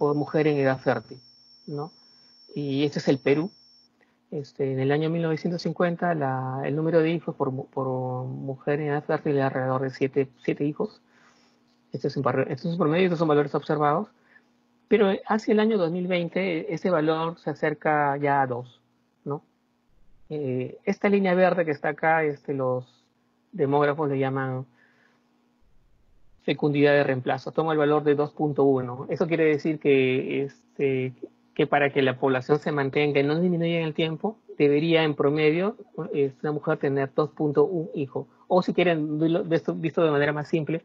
por mujer en edad fértil, ¿no? Y este es el Perú. En el año 1950 el número de hijos por mujer en edad fértil era alrededor de 7 hijos. Este es un promedio, estos son valores observados. Pero hacia el año 2020 ese valor se acerca ya a 2, ¿no? Esta línea verde que está acá, los demógrafos le llaman fecundidad de reemplazo. Toma el valor de 2.1. Eso quiere decir que para que la población se mantenga y no disminuya en el tiempo, debería en promedio una mujer tener 2.1 hijos. O si quieren visto de manera más simple,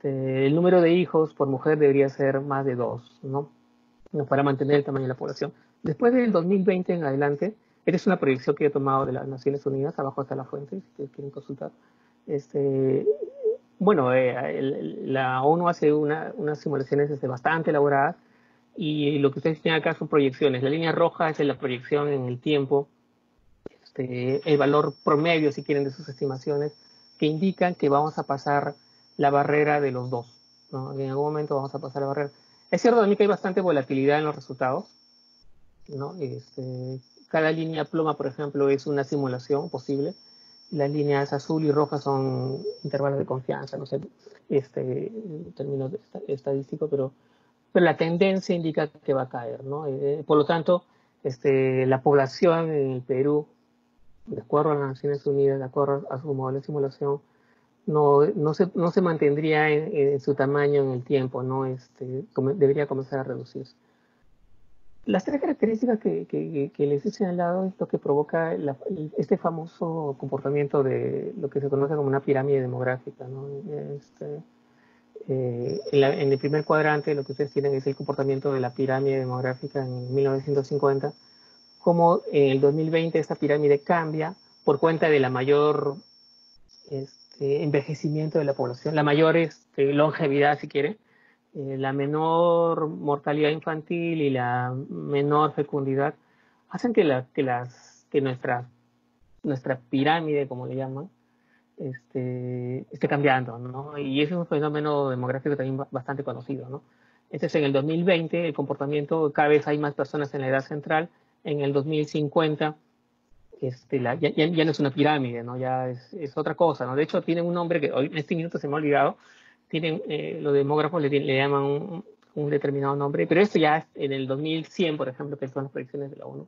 el número de hijos por mujer debería ser más de 2, ¿no? Para mantener el tamaño de la población. Después del 2020 en adelante, esta es una proyección que he tomado de las Naciones Unidas, abajo está la fuente, si quieren consultar. Bueno, la ONU hace unas simulaciones bastante elaboradas y lo que ustedes tienen acá son proyecciones. La línea roja es la proyección en el tiempo, el valor promedio, si quieren, de sus estimaciones, que indican que vamos a pasar la barrera de los 2, ¿no? En algún momento vamos a pasar la barrera. Es cierto también que hay bastante volatilidad en los resultados, ¿no? Cada línea pluma, por ejemplo, es una simulación posible. Las líneas azul y roja son intervalos de confianza, no sé, en términos estadísticos, pero la tendencia indica que va a caer, ¿no? Por lo tanto, la población en el Perú, de acuerdo a las Naciones Unidas, de acuerdo a su modelo de simulación, no se mantendría en su tamaño en el tiempo, ¿no? Debería comenzar a reducirse. Las 3 características que les he señalado es lo que provoca este famoso comportamiento de lo que se conoce como una pirámide demográfica, ¿no? En el primer cuadrante lo que ustedes tienen es el comportamiento de la pirámide demográfica en 1950, como en el 2020 esta pirámide cambia por cuenta de la mayor envejecimiento de la población, la mayor longevidad, si quieren, la menor mortalidad infantil y la menor fecundidad, hacen que nuestra pirámide, como le llaman, esté cambiando, ¿no? Y es un fenómeno demográfico también bastante conocido, ¿no? Este es en el 2020, el comportamiento, cada vez hay más personas en la edad central. En el 2050 ya no es una pirámide, ¿no? Ya es otra cosa, ¿no? De hecho, tienen un nombre que hoy en este minuto se me ha olvidado. Los demógrafos le llaman un determinado nombre, pero esto ya es en el 2100, por ejemplo, que son las proyecciones de la ONU,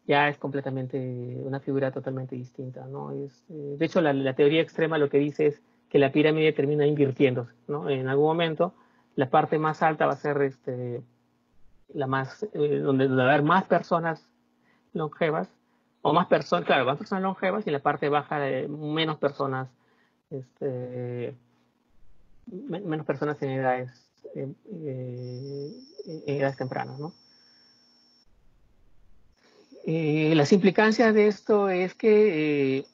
ya es completamente una figura totalmente distinta, ¿no? De hecho, la teoría extrema lo que dice es que la pirámide termina invirtiéndose, ¿no? En algún momento, la parte más alta va a ser donde va a haber más personas longevas, o más personas, claro, más personas longevas, y en la parte baja menos personas, menos personas en edades tempranas, ¿no? Las implicancias de esto es que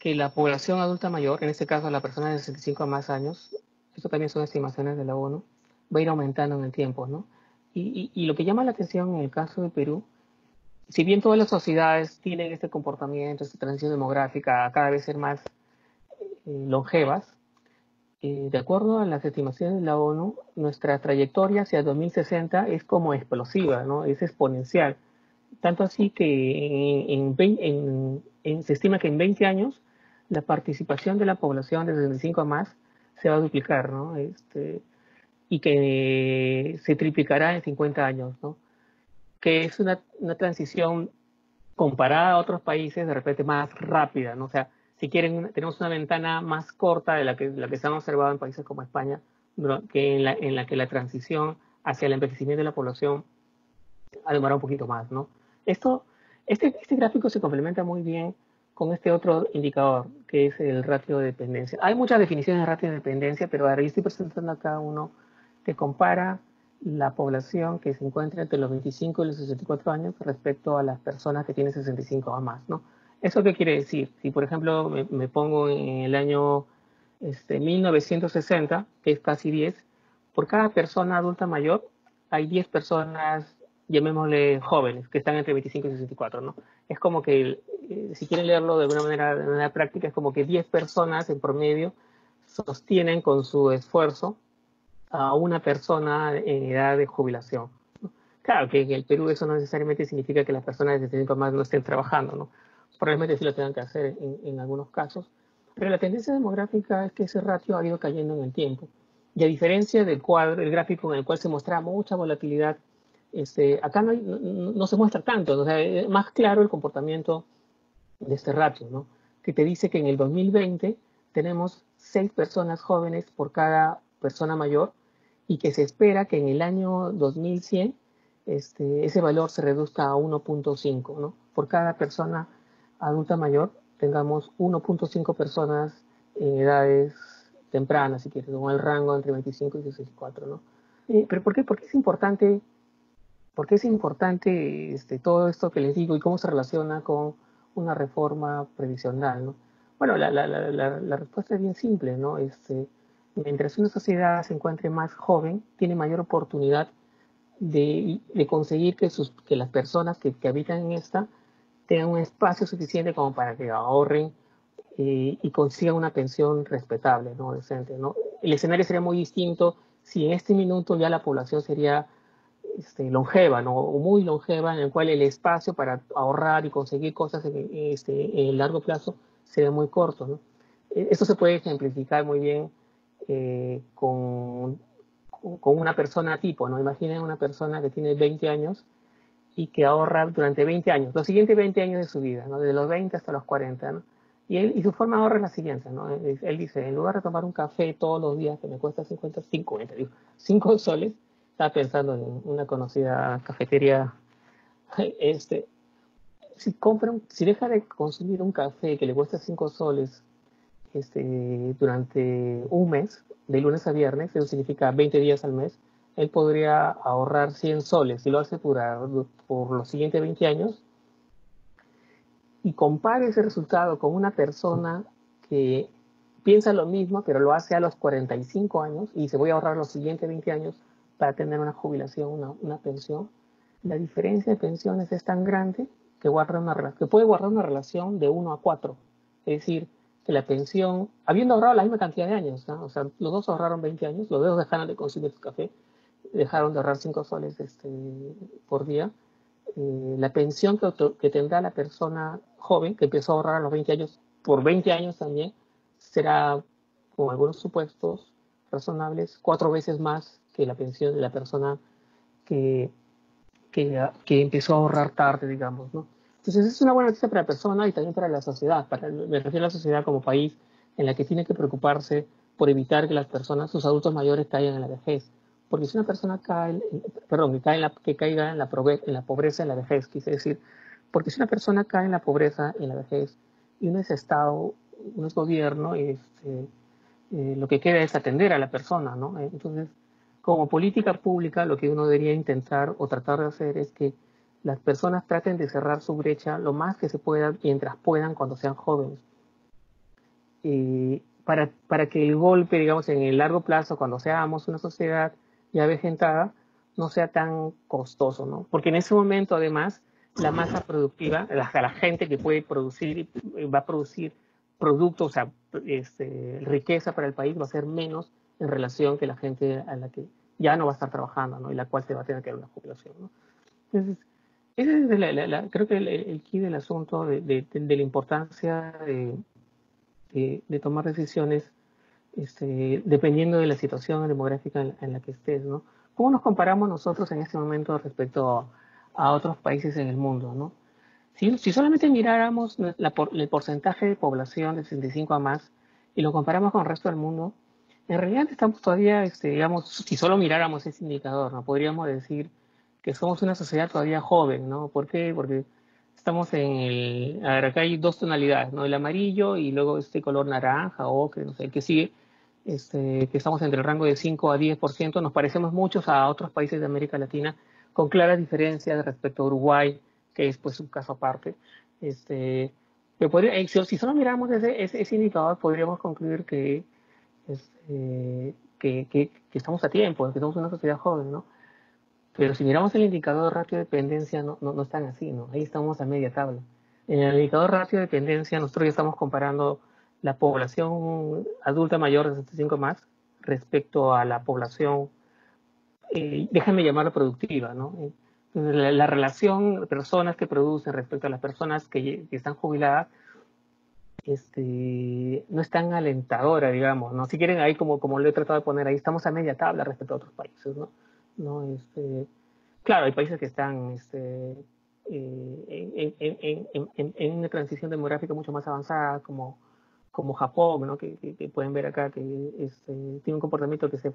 la población adulta mayor, en este caso la persona de 65 a más años, esto también son estimaciones de la ONU, va a ir aumentando en el tiempo, ¿no? Y lo que llama la atención en el caso de Perú, si bien todas las sociedades tienen este comportamiento, esta transición demográfica a cada vez ser más longevas, de acuerdo a las estimaciones de la ONU, nuestra trayectoria hacia 2060 es como explosiva, ¿no? Es exponencial. Tanto así que se estima que en 20 años la participación de la población de 65 a más se va a duplicar, ¿no? Y que se triplicará en 50 años, ¿no? Que es una transición comparada a otros países de repente más rápida, ¿no? O sea, si quieren, tenemos una ventana más corta de la que se han observado en países como España, que en la que la transición hacia el envejecimiento de la población ha demorado un poquito más, ¿no? Esto, este gráfico se complementa muy bien con este otro indicador, que es el ratio de dependencia. Hay muchas definiciones de ratio de dependencia, pero ahora yo estoy presentando acá uno que compara la población que se encuentra entre los 25 y los 64 años respecto a las personas que tienen 65 o más, ¿no? ¿Eso qué quiere decir? Si, por ejemplo, me pongo en el año 1960, que es casi 10, por cada persona adulta mayor hay 10 personas, llamémosle jóvenes, que están entre 25 y 64, ¿no? Es como que, si quieren leerlo de manera práctica, es como que 10 personas en promedio sostienen con su esfuerzo a una persona en edad de jubilación. Claro que en el Perú eso no necesariamente significa que las personas de 65 más no estén trabajando, ¿no? Probablemente sí lo tengan que hacer en algunos casos, pero la tendencia demográfica es que ese ratio ha ido cayendo en el tiempo. Y a diferencia del cuadro, el gráfico en el cual se mostraba mucha volatilidad, acá no se muestra tanto, o sea, es más claro el comportamiento de este ratio, ¿no? Que te dice que en el 2020 tenemos 6 personas jóvenes por cada persona mayor y que se espera que en el año 2100 ese valor se reduzca a 1.5, ¿no? Por cada persona adulta mayor tengamos 1.5 personas en edades tempranas, si quieres, con el rango entre 25 y 64, ¿no? ¿Pero por qué? ¿Por qué es importante todo esto que les digo y cómo se relaciona con una reforma previsional, ¿no? Bueno, la respuesta es bien simple, ¿no? Mientras una sociedad se encuentre más joven, tiene mayor oportunidad de conseguir que las personas que habitan en esta tengan un espacio suficiente como para que ahorren y consigan una pensión respetable, ¿no? Decente, ¿no? El escenario sería muy distinto si en este minuto ya la población sería longeva, ¿no? O muy longeva, en el cual el espacio para ahorrar y conseguir cosas en el largo plazo sería muy corto, ¿no? Esto se puede ejemplificar muy bien con una persona tipo, ¿no? Imaginen una persona que tiene 20 años y que ahorra durante 20 años, los siguientes 20 años de su vida, ¿no? Desde los 20 hasta los 40, ¿no? Y su forma de ahorro es la siguiente, ¿no? Él dice, en lugar de tomar un café todos los días que me cuesta 50, digo, 5 soles, estaba pensando en una conocida cafetería, este, si deja de consumir un café que le cuesta 5 soles durante un mes, de lunes a viernes, eso significa 20 días al mes, él podría ahorrar 100 soles si lo hace por los siguientes 20 años y compare ese resultado con una persona que piensa lo mismo, pero lo hace a los 45 años y se voy a ahorrar los siguientes 20 años para tener una jubilación, una pensión. La diferencia de pensiones es tan grande que puede guardar una relación de 1 a 4. Es decir, que la pensión, habiendo ahorrado la misma cantidad de años, ¿no? O sea, los dos ahorraron 20 años, los dos dejaron de consumir su café, dejaron de ahorrar 5 soles por día, la pensión que tendrá la persona joven que empezó a ahorrar a los 20 años, por 20 años también, será, con algunos supuestos razonables, 4 veces más que la pensión de la persona que, que empezó a ahorrar tarde, digamos, ¿no? Entonces es una buena noticia para la persona y también para la sociedad, me refiero a la sociedad como país en la que tiene que preocuparse por evitar que las personas, sus adultos mayores, caigan en la vejez. Porque si una persona que caiga en la pobreza, en la vejez, quise decir, porque si una persona cae en la pobreza, en la vejez, y no es Estado, no es gobierno, lo que queda es atender a la persona, ¿no? Entonces, como política pública, lo que uno debería intentar o tratar de hacer es que las personas traten de cerrar su brecha lo más que se pueda mientras puedan cuando sean jóvenes. Para que el golpe, digamos, en el largo plazo, cuando seamos una sociedad ya avejentada, no sea tan costoso, ¿no? Porque en ese momento, además, la masa productiva, la gente que puede producir, va a producir productos, o sea, riqueza para el país va a ser menos en relación que la gente a la que ya no va a estar trabajando, ¿no? Y la cual se va a tener que dar una jubilación, ¿no? Entonces, ese es creo que el key del asunto de la importancia de tomar decisiones dependiendo de la situación demográfica en la que estés, ¿no? ¿Cómo nos comparamos nosotros en este momento respecto a otros países en el mundo, ¿no? Si solamente miráramos el porcentaje de población de 65 a más y lo comparamos con el resto del mundo, en realidad estamos todavía, digamos, si solo miráramos ese indicador, ¿no? Podríamos decir que somos una sociedad todavía joven, ¿no? ¿Por qué? Porque estamos a ver, acá hay 2 tonalidades, ¿no? El amarillo y luego este color naranja, ocre, no sé, el que sigue, que estamos entre el rango de 5 a 10%, nos parecemos muchos a otros países de América Latina, con claras diferencias respecto a Uruguay, que es pues un caso aparte. Si solo miramos ese indicador, podríamos concluir que estamos a tiempo, que somos una sociedad joven, ¿no? Pero si miramos el indicador ratio de dependencia, no es tan así, ¿no? Ahí estamos a media tabla. En el indicador ratio de dependencia, nosotros ya estamos comparando la población adulta mayor de 65 más respecto a la población, déjame llamarla productiva, ¿no? La relación de personas que producen respecto a las personas que están jubiladas no es tan alentadora, digamos, ¿no? Si quieren, ahí como lo he tratado de poner ahí, estamos a media tabla respecto a otros países, ¿no? ¿No? Claro, hay países que están en una transición demográfica mucho más avanzada, como Japón, ¿no? Que pueden ver acá, que tiene un comportamiento que se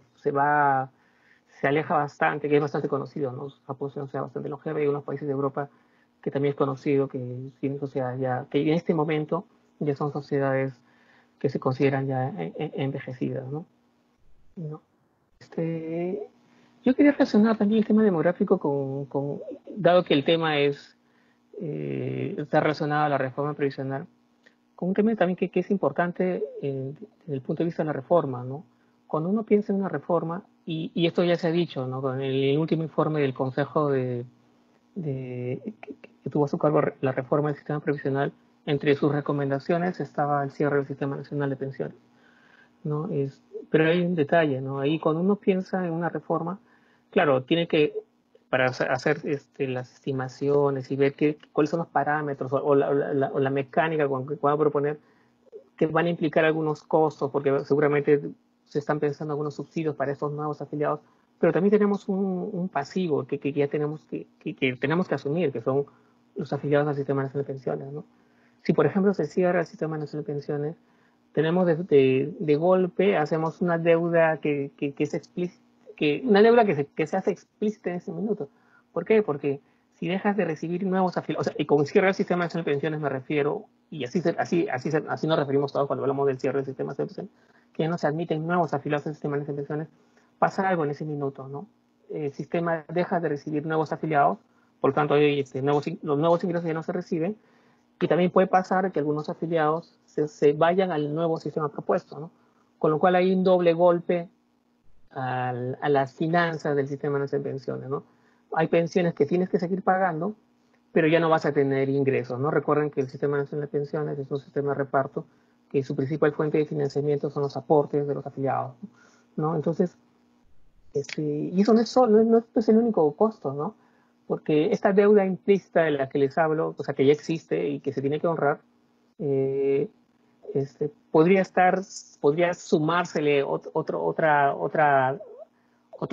aleja bastante, que es bastante conocido, ¿no? Japón es una sociedad bastante longeva, y unos países de Europa que también es conocido, que tienen sociedades ya, que en este momento ya son sociedades que se consideran ya envejecidas, ¿no? ¿No? Yo quería relacionar también el tema demográfico dado que el tema está relacionado a la reforma previsional, con un tema también que es importante desde el punto de vista de la reforma, ¿no? Cuando uno piensa en una reforma, y esto ya se ha dicho, ¿no? Con el último informe del Consejo que tuvo a su cargo la reforma del sistema previsional, entre sus recomendaciones estaba el cierre del Sistema Nacional de Pensiones, ¿no? Pero hay un detalle, ¿no? Ahí cuando uno piensa en una reforma, claro, para hacer las estimaciones y ver cuáles son los parámetros o la mecánica que pueda proponer, que van a implicar algunos costos, porque seguramente se están pensando algunos subsidios para estos nuevos afiliados, pero también tenemos un pasivo que ya tenemos que asumir, que son los afiliados al Sistema Nacional de Pensiones, ¿no? Si, por ejemplo, se cierra el Sistema Nacional de Pensiones, tenemos de golpe, hacemos una deuda que es explícita, una deuda que se hace explícita en ese minuto. ¿Por qué? Porque si dejas de recibir nuevos afiliados, o sea, y con cierre del Sistema Nacional de Pensiones me refiero, y así nos referimos todos cuando hablamos del cierre del Sistema Nacional de Pensiones, que no se admiten nuevos afiliados al Sistema Nacional de Pensiones, pasa algo en ese minuto, ¿no? El sistema deja de recibir nuevos afiliados, por lo tanto, los nuevos ingresos ya no se reciben, y también puede pasar que algunos afiliados se vayan al nuevo sistema propuesto, ¿no? Con lo cual hay un doble golpe a las finanzas del sistema nacional de pensiones, ¿no? Hay pensiones que tienes que seguir pagando, pero ya no vas a tener ingresos, ¿no? Recuerden que el Sistema Nacional de Pensiones es un sistema de reparto que su principal fuente de financiamiento son los aportes de los afiliados, ¿no? Entonces, y eso no es, no es el único costo, ¿no? Porque esta deuda implícita de la que les hablo, o sea, que ya existe y que se tiene que honrar, eh, podría sumársele otro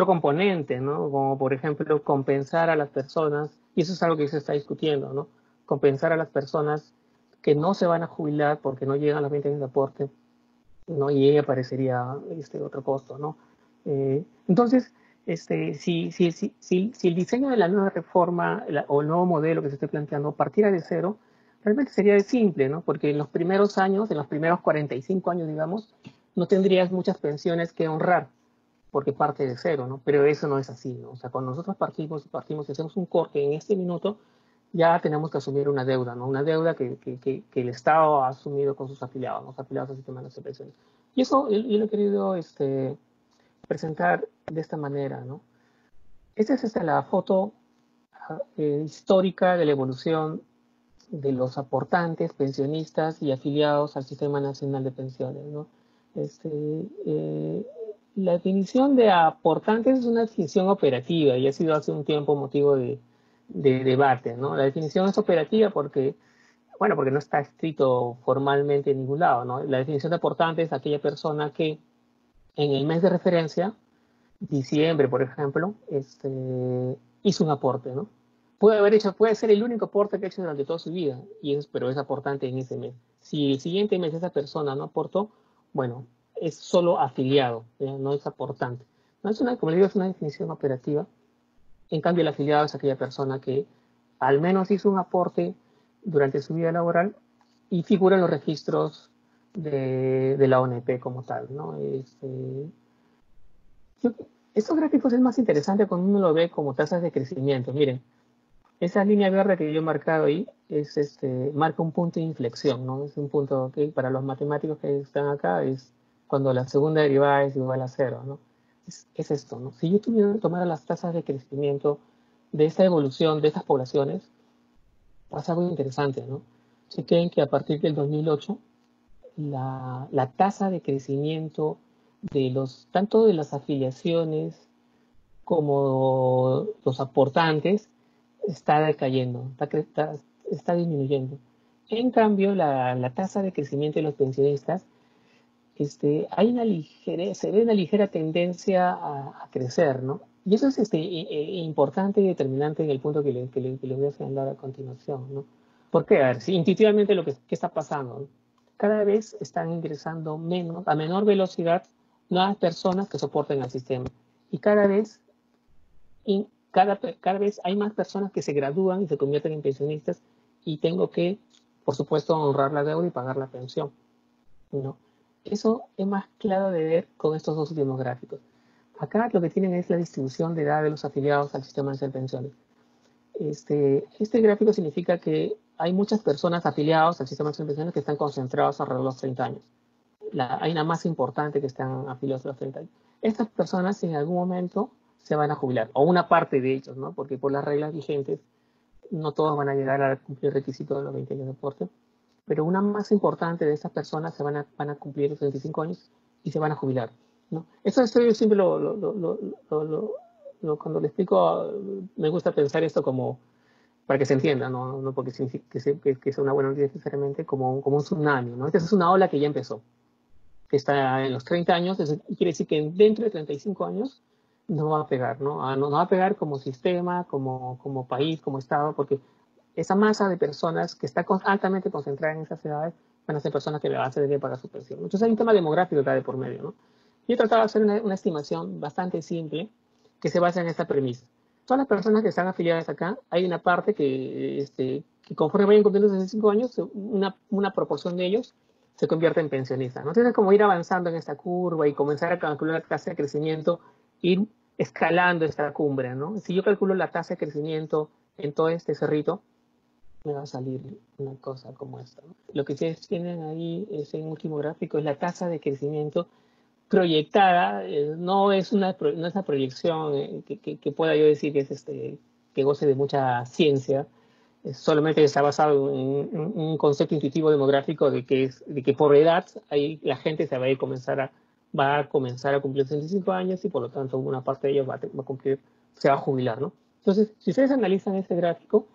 componente, ¿no? Como por ejemplo compensar a las personas, y eso es algo que se está discutiendo, ¿no? Compensar a las personas que no se van a jubilar porque no llegan a los 20 años de aporte, ¿no? Y ahí aparecería otro costo, ¿no? Entonces, si el diseño de la nueva reforma o el nuevo modelo que se esté planteando partiera de cero, realmente sería simple, ¿no? Porque en los primeros años, en los primeros 45 años, digamos, no tendrías muchas pensiones que honrar, porque parte de cero, ¿no? Pero eso no es así, ¿no? O sea, cuando nosotros partimos y hacemos un corte en este minuto, ya tenemos que asumir una deuda, ¿no? Una deuda que el Estado ha asumido con sus afiliados, los afiliados al sistema de pensiones. Y eso yo lo he querido presentar de esta manera, ¿no? Esta es la foto histórica de la evolución de los aportantes, pensionistas y afiliados al Sistema Nacional de Pensiones, ¿no? La definición de aportantes es una definición operativa y ha sido hace un tiempo motivo de debate, ¿no? La definición es operativa porque no está escrito formalmente en ningún lado, ¿no? La definición de aportante es aquella persona que en el mes de referencia, diciembre, por ejemplo, hizo un aporte, ¿no? Puede ser el único aporte que ha hecho durante toda su vida, pero es aportante en ese mes. Si el siguiente mes esa persona no aportó, bueno, es solo afiliado, no es aportante. No es como les digo, es una definición operativa. En cambio, el afiliado es aquella persona que al menos hizo un aporte durante su vida laboral y figura en los registros de la ONP como tal, ¿no? Estos gráficos es más interesante cuando uno lo ve como tasas de crecimiento. Miren, esa línea verde que yo he marcado ahí marca un punto de inflexión, ¿no? Es un punto que para los matemáticos que están acá es cuando la segunda derivada es igual a cero, ¿no? Es esto, ¿no? Si yo tuviera que tomar las tasas de crecimiento de esta evolución de estas poblaciones, pasa algo interesante, ¿no? Chequen que a partir del 2008 la tasa de crecimiento tanto de las afiliaciones como los aportantes está decayendo, está disminuyendo. En cambio, la tasa de crecimiento de los pensionistas, se ve una ligera tendencia a crecer, ¿no? Y eso es importante y determinante en el punto que les voy a señalar a continuación, ¿no? Porque, a ver, si intuitivamente ¿qué está pasando? ¿No? Cada vez están ingresando menos, a menor velocidad, nuevas personas que soporten el sistema. Y cada vez hay más personas que se gradúan y se convierten en pensionistas y tengo que, por supuesto, honrar la deuda y pagar la pensión, ¿no? Eso es más claro de ver con estos dos últimos gráficos. Acá lo que tienen es la distribución de edad de los afiliados al sistema de pensiones. Este gráfico significa que hay muchas personas afiliadas al sistema de pensiones que están concentrados alrededor de los 30 años. Hay una más importante que están afiliados a los 30 años. Estas personas en algún momento se van a jubilar, o una parte de ellos, ¿no? Porque por las reglas vigentes no todos van a llegar a cumplir el requisito de los 20 años de aporte, pero una más importante de estas personas van a cumplir los 35 años y se van a jubilar, ¿no? Esto yo siempre cuando le explico, me gusta pensar esto como para que se entienda, no porque significa que sea una buena noticia necesariamente, como un tsunami, ¿no? Esta es una ola que ya empezó, que está en los 30 años, quiere decir que dentro de 35 años no va a pegar, ¿no? No va a pegar como sistema, como país, como Estado, porque esa masa de personas que está altamente concentrada en esas edades van a ser personas que le van a tener que pagar su pensión. Entonces hay un tema demográfico acá de por medio, ¿no? Yo he tratado de hacer una estimación bastante simple que se basa en esta premisa. Todas las personas que están afiliadas acá, hay una parte que conforme vayan cumpliendo 65 años, una proporción de ellos se convierte en pensionista, ¿no? Entonces es como ir avanzando en esta curva y comenzar a calcular la tasa de crecimiento, ir escalando esta cumbre, ¿no? Si yo calculo la tasa de crecimiento en todo este cerrito, me va a salir una cosa como esta, ¿no? Lo que ustedes tienen ahí, ese último gráfico, es la tasa de crecimiento proyectada, no es una proyección que pueda yo decir que que goce de mucha ciencia, solamente está basado en un concepto intuitivo demográfico de que por edad ahí la gente va a comenzar a cumplir 65 años y por lo tanto una parte de ellos se va a jubilar, ¿no? Entonces, si ustedes analizan ese gráfico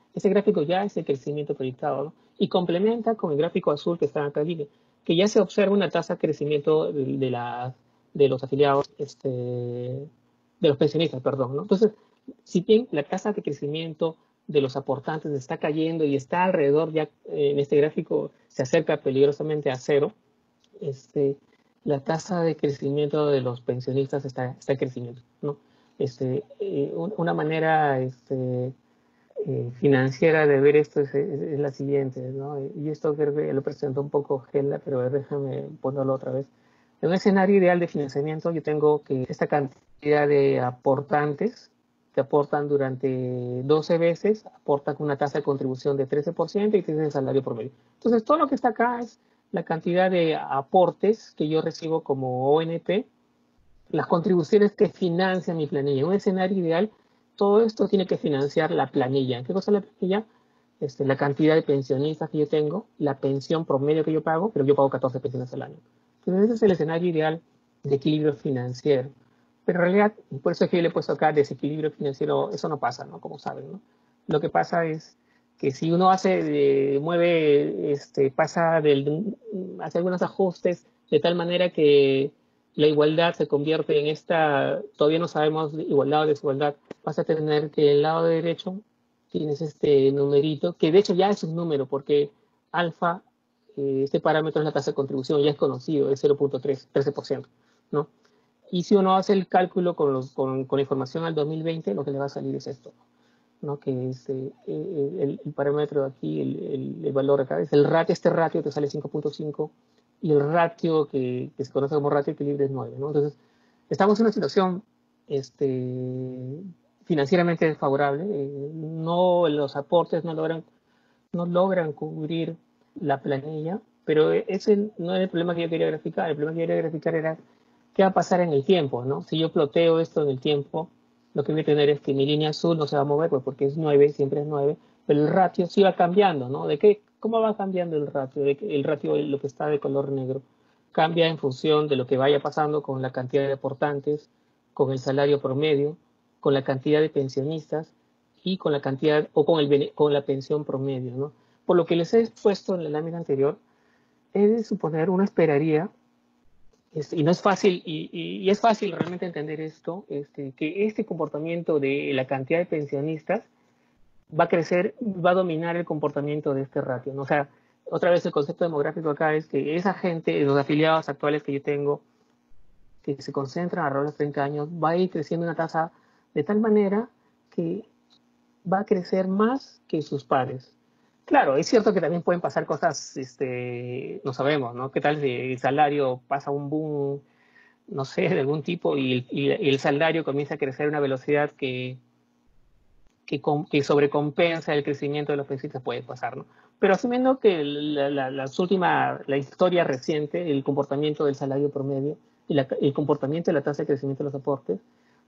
ya es el crecimiento proyectado, ¿no? Y complementa con el gráfico azul que está acá arriba, que ya se observa una tasa de crecimiento de los afiliados, de los pensionistas, perdón, ¿no? Entonces, si bien la tasa de crecimiento de los aportantes está cayendo y está alrededor, ya en este gráfico se acerca peligrosamente a cero, la tasa de crecimiento de los pensionistas está en crecimiento, ¿no? Una manera financiera de ver esto es la siguiente, ¿no? Y esto creo que lo presentó un poco Gela, pero déjame ponerlo otra vez. En un escenario ideal de financiamiento, yo tengo que esta cantidad de aportantes que aportan durante 12 veces, aportan con una tasa de contribución de 13% y tienes el salario promedio. Entonces, todo lo que está acá es la cantidad de aportes que yo recibo como ONP, las contribuciones que financian mi planilla. En un escenario ideal, todo esto tiene que financiar la planilla. ¿Qué cosa es la planilla? La cantidad de pensionistas que yo tengo, la pensión promedio que yo pago, pero yo pago 14 pensiones al año. Entonces, ese es el escenario ideal de equilibrio financiero. Pero en realidad, por eso es que yo le he puesto acá desequilibrio financiero, eso no pasa, ¿no? Como saben, ¿no? Lo que pasa es que si uno hace algunos ajustes de tal manera que la igualdad se convierte en todavía no sabemos igualdad o desigualdad, vas a tener que el lado derecho tienes este numerito, que de hecho ya es un número, porque alfa, este parámetro es la tasa de contribución, ya es conocido, es 0.13%, ¿no? Y si uno hace el cálculo con información al 2020, lo que le va a salir es esto, ¿no? Que es el parámetro de aquí, el valor acá, es el ratio, este ratio te sale 5.5 y el ratio que se conoce como ratio de equilibrio es 9, ¿no? Entonces, estamos en una situación financieramente desfavorable, los aportes no logran cubrir la planilla, pero ese no es el problema que yo quería graficar. El problema que yo quería graficar era qué va a pasar en el tiempo, ¿no? Si yo ploteo esto en el tiempo, lo que voy a tener es que mi línea azul no se va a mover, pues porque es 9, siempre es 9, pero el ratio sí va cambiando, ¿no? ¿Cómo va cambiando el ratio? El ratio, lo que está de color negro. cambia en función de lo que vaya pasando con la cantidad de aportantes, con el salario promedio, con la cantidad de pensionistas y con la cantidad o con la pensión promedio, ¿no? Por lo que les he expuesto en la lámina anterior, es de suponer, uno esperaría, y no es fácil, y es fácil realmente entender esto, que este comportamiento de la cantidad de pensionistas va a crecer, va a dominar el comportamiento de este ratio, ¿no? O sea, otra vez el concepto demográfico acá es que esa gente, los afiliados actuales que yo tengo, que se concentran alrededor de los 30 años, va a ir creciendo una tasa de tal manera que va a crecer más que sus pares. Claro, es cierto que también pueden pasar cosas, no sabemos, ¿no? ¿Qué tal si el salario pasa un boom, no sé, de algún tipo y el salario comienza a crecer a una velocidad que sobrecompensa el crecimiento de los pensionistas? Puede pasar, ¿no? Pero asumiendo que la historia reciente, el comportamiento del salario promedio y el comportamiento de la tasa de crecimiento de los aportes,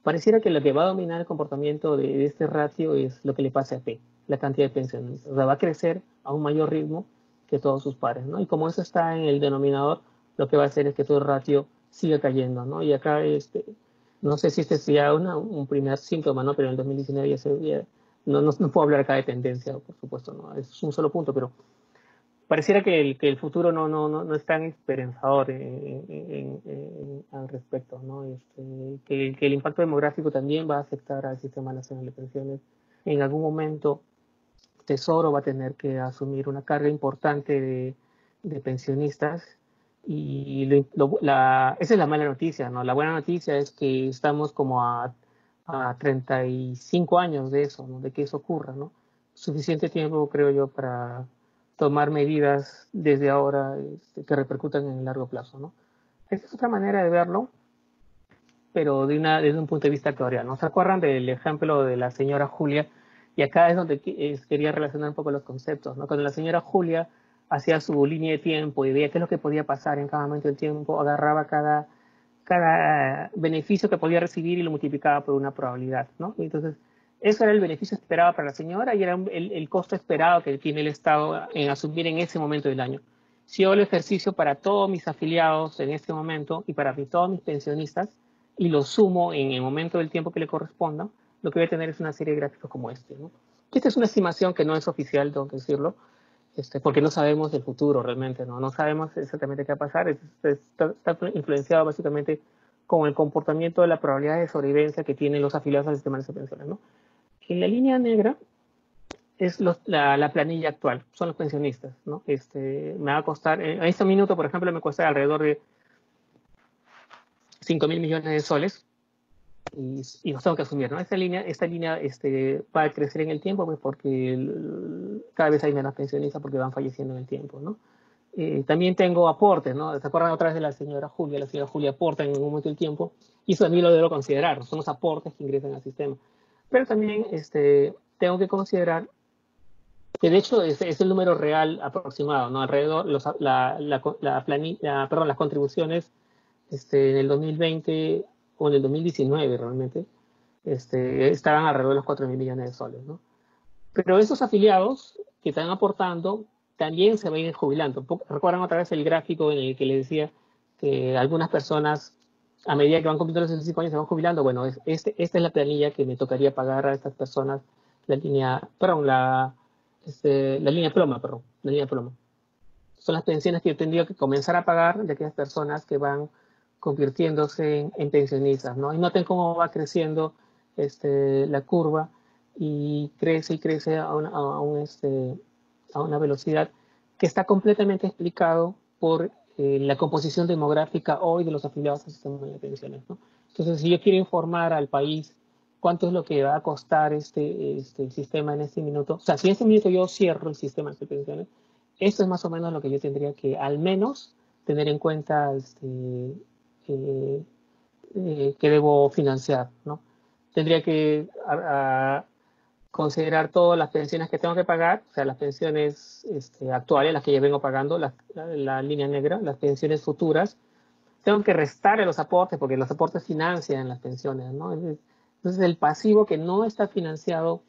pareciera que lo que va a dominar el comportamiento de este ratio es lo que le pasa a P, la cantidad de pensionistas. O sea, va a crecer a un mayor ritmo que todos sus pares, ¿no? Y como eso está en el denominador, lo que va a hacer es que todo el ratio siga cayendo, ¿no? Y acá, no sé si este sea un primer síntoma, ¿no? Pero en el 2019 no puedo hablar acá de tendencia, por supuesto, ¿no? Es un solo punto, pero pareciera que el futuro no es tan esperanzador al respecto, ¿no? Que el impacto demográfico también va a afectar al Sistema Nacional de Pensiones. En algún momento, Tesoro va a tener que asumir una carga importante de pensionistas y esa es la mala noticia, ¿no? La buena noticia es que estamos como a 35 años de eso, ¿no? De que eso ocurra, ¿no? Suficiente tiempo, creo yo, para tomar medidas desde ahora que repercutan en el largo plazo, ¿no? Esa es otra manera de verlo, pero desde un punto de vista actuarial, ¿no? ¿Se acuerdan del ejemplo de la señora Julia? Y acá es donde quería relacionar un poco los conceptos, ¿no? Cuando la señora Julia hacía su línea de tiempo y veía qué es lo que podía pasar en cada momento del tiempo, agarraba cada beneficio que podía recibir y lo multiplicaba por una probabilidad, ¿no? Y entonces, eso era el beneficio esperado para la señora y era el costo esperado que tiene el Estado en asumir en ese momento del año. Si yo hago el ejercicio para todos mis afiliados en este momento y para todos mis pensionistas y lo sumo en el momento del tiempo que le corresponda, lo que voy a tener es una serie de gráficos como este, ¿no? Esta es una estimación que no es oficial, tengo que decirlo, porque no sabemos el futuro realmente, ¿no? No sabemos exactamente qué va a pasar. Está influenciado básicamente con el comportamiento de la probabilidad de sobrevivencia que tienen los afiliados al sistema de pensiones, ¿no? En la línea negra es la planilla actual, son los pensionistas, ¿no? Me va a costar, en este minuto, por ejemplo, me cuesta alrededor de 5.000 millones de soles y los tengo que asumir, ¿no? Esta línea va a crecer en el tiempo, pues porque cada vez hay menos pensionistas porque van falleciendo en el tiempo, ¿no? También tengo aportes, ¿no? ¿Se acuerdan otra vez de la señora Julia? La señora Julia aporta en un momento del tiempo y eso también lo debo considerar, son los aportes que ingresan al sistema. Pero también tengo que considerar que de hecho es el número real aproximado, ¿no? Alrededor, perdón, las contribuciones en el 2020 o en el 2019 realmente, estaban alrededor de los 4.000 millones de soles, ¿no? Pero esos afiliados que están aportando también se van a ir jubilando. ¿Recuerdan otra vez el gráfico en el que les decía que algunas personas, a medida que van cumpliendo los 65 años, se van jubilando? Bueno, esta es la planilla que me tocaría pagar a estas personas, la línea ploma, perdón, la línea ploma. Son las pensiones que yo tendría que comenzar a pagar de aquellas personas que van convirtiéndose en pensionistas, ¿no? Y noten cómo va creciendo la curva y crece a una velocidad que está completamente explicado por la composición demográfica hoy de los afiliados al sistema de pensiones, ¿no? Entonces, si yo quiero informar al país cuánto es lo que va a costar el sistema en este minuto, o sea, si en este minuto yo cierro el sistema de pensiones, esto es más o menos lo que yo tendría que al menos tener en cuenta eh, que debo financiar, ¿no? Tendría que considerar todas las pensiones que tengo que pagar, o sea, las pensiones actuales, las que ya vengo pagando, la línea negra, las pensiones futuras. Tengo que restar los aportes, porque los aportes financian las pensiones, ¿no? Entonces, el pasivo que no está financiado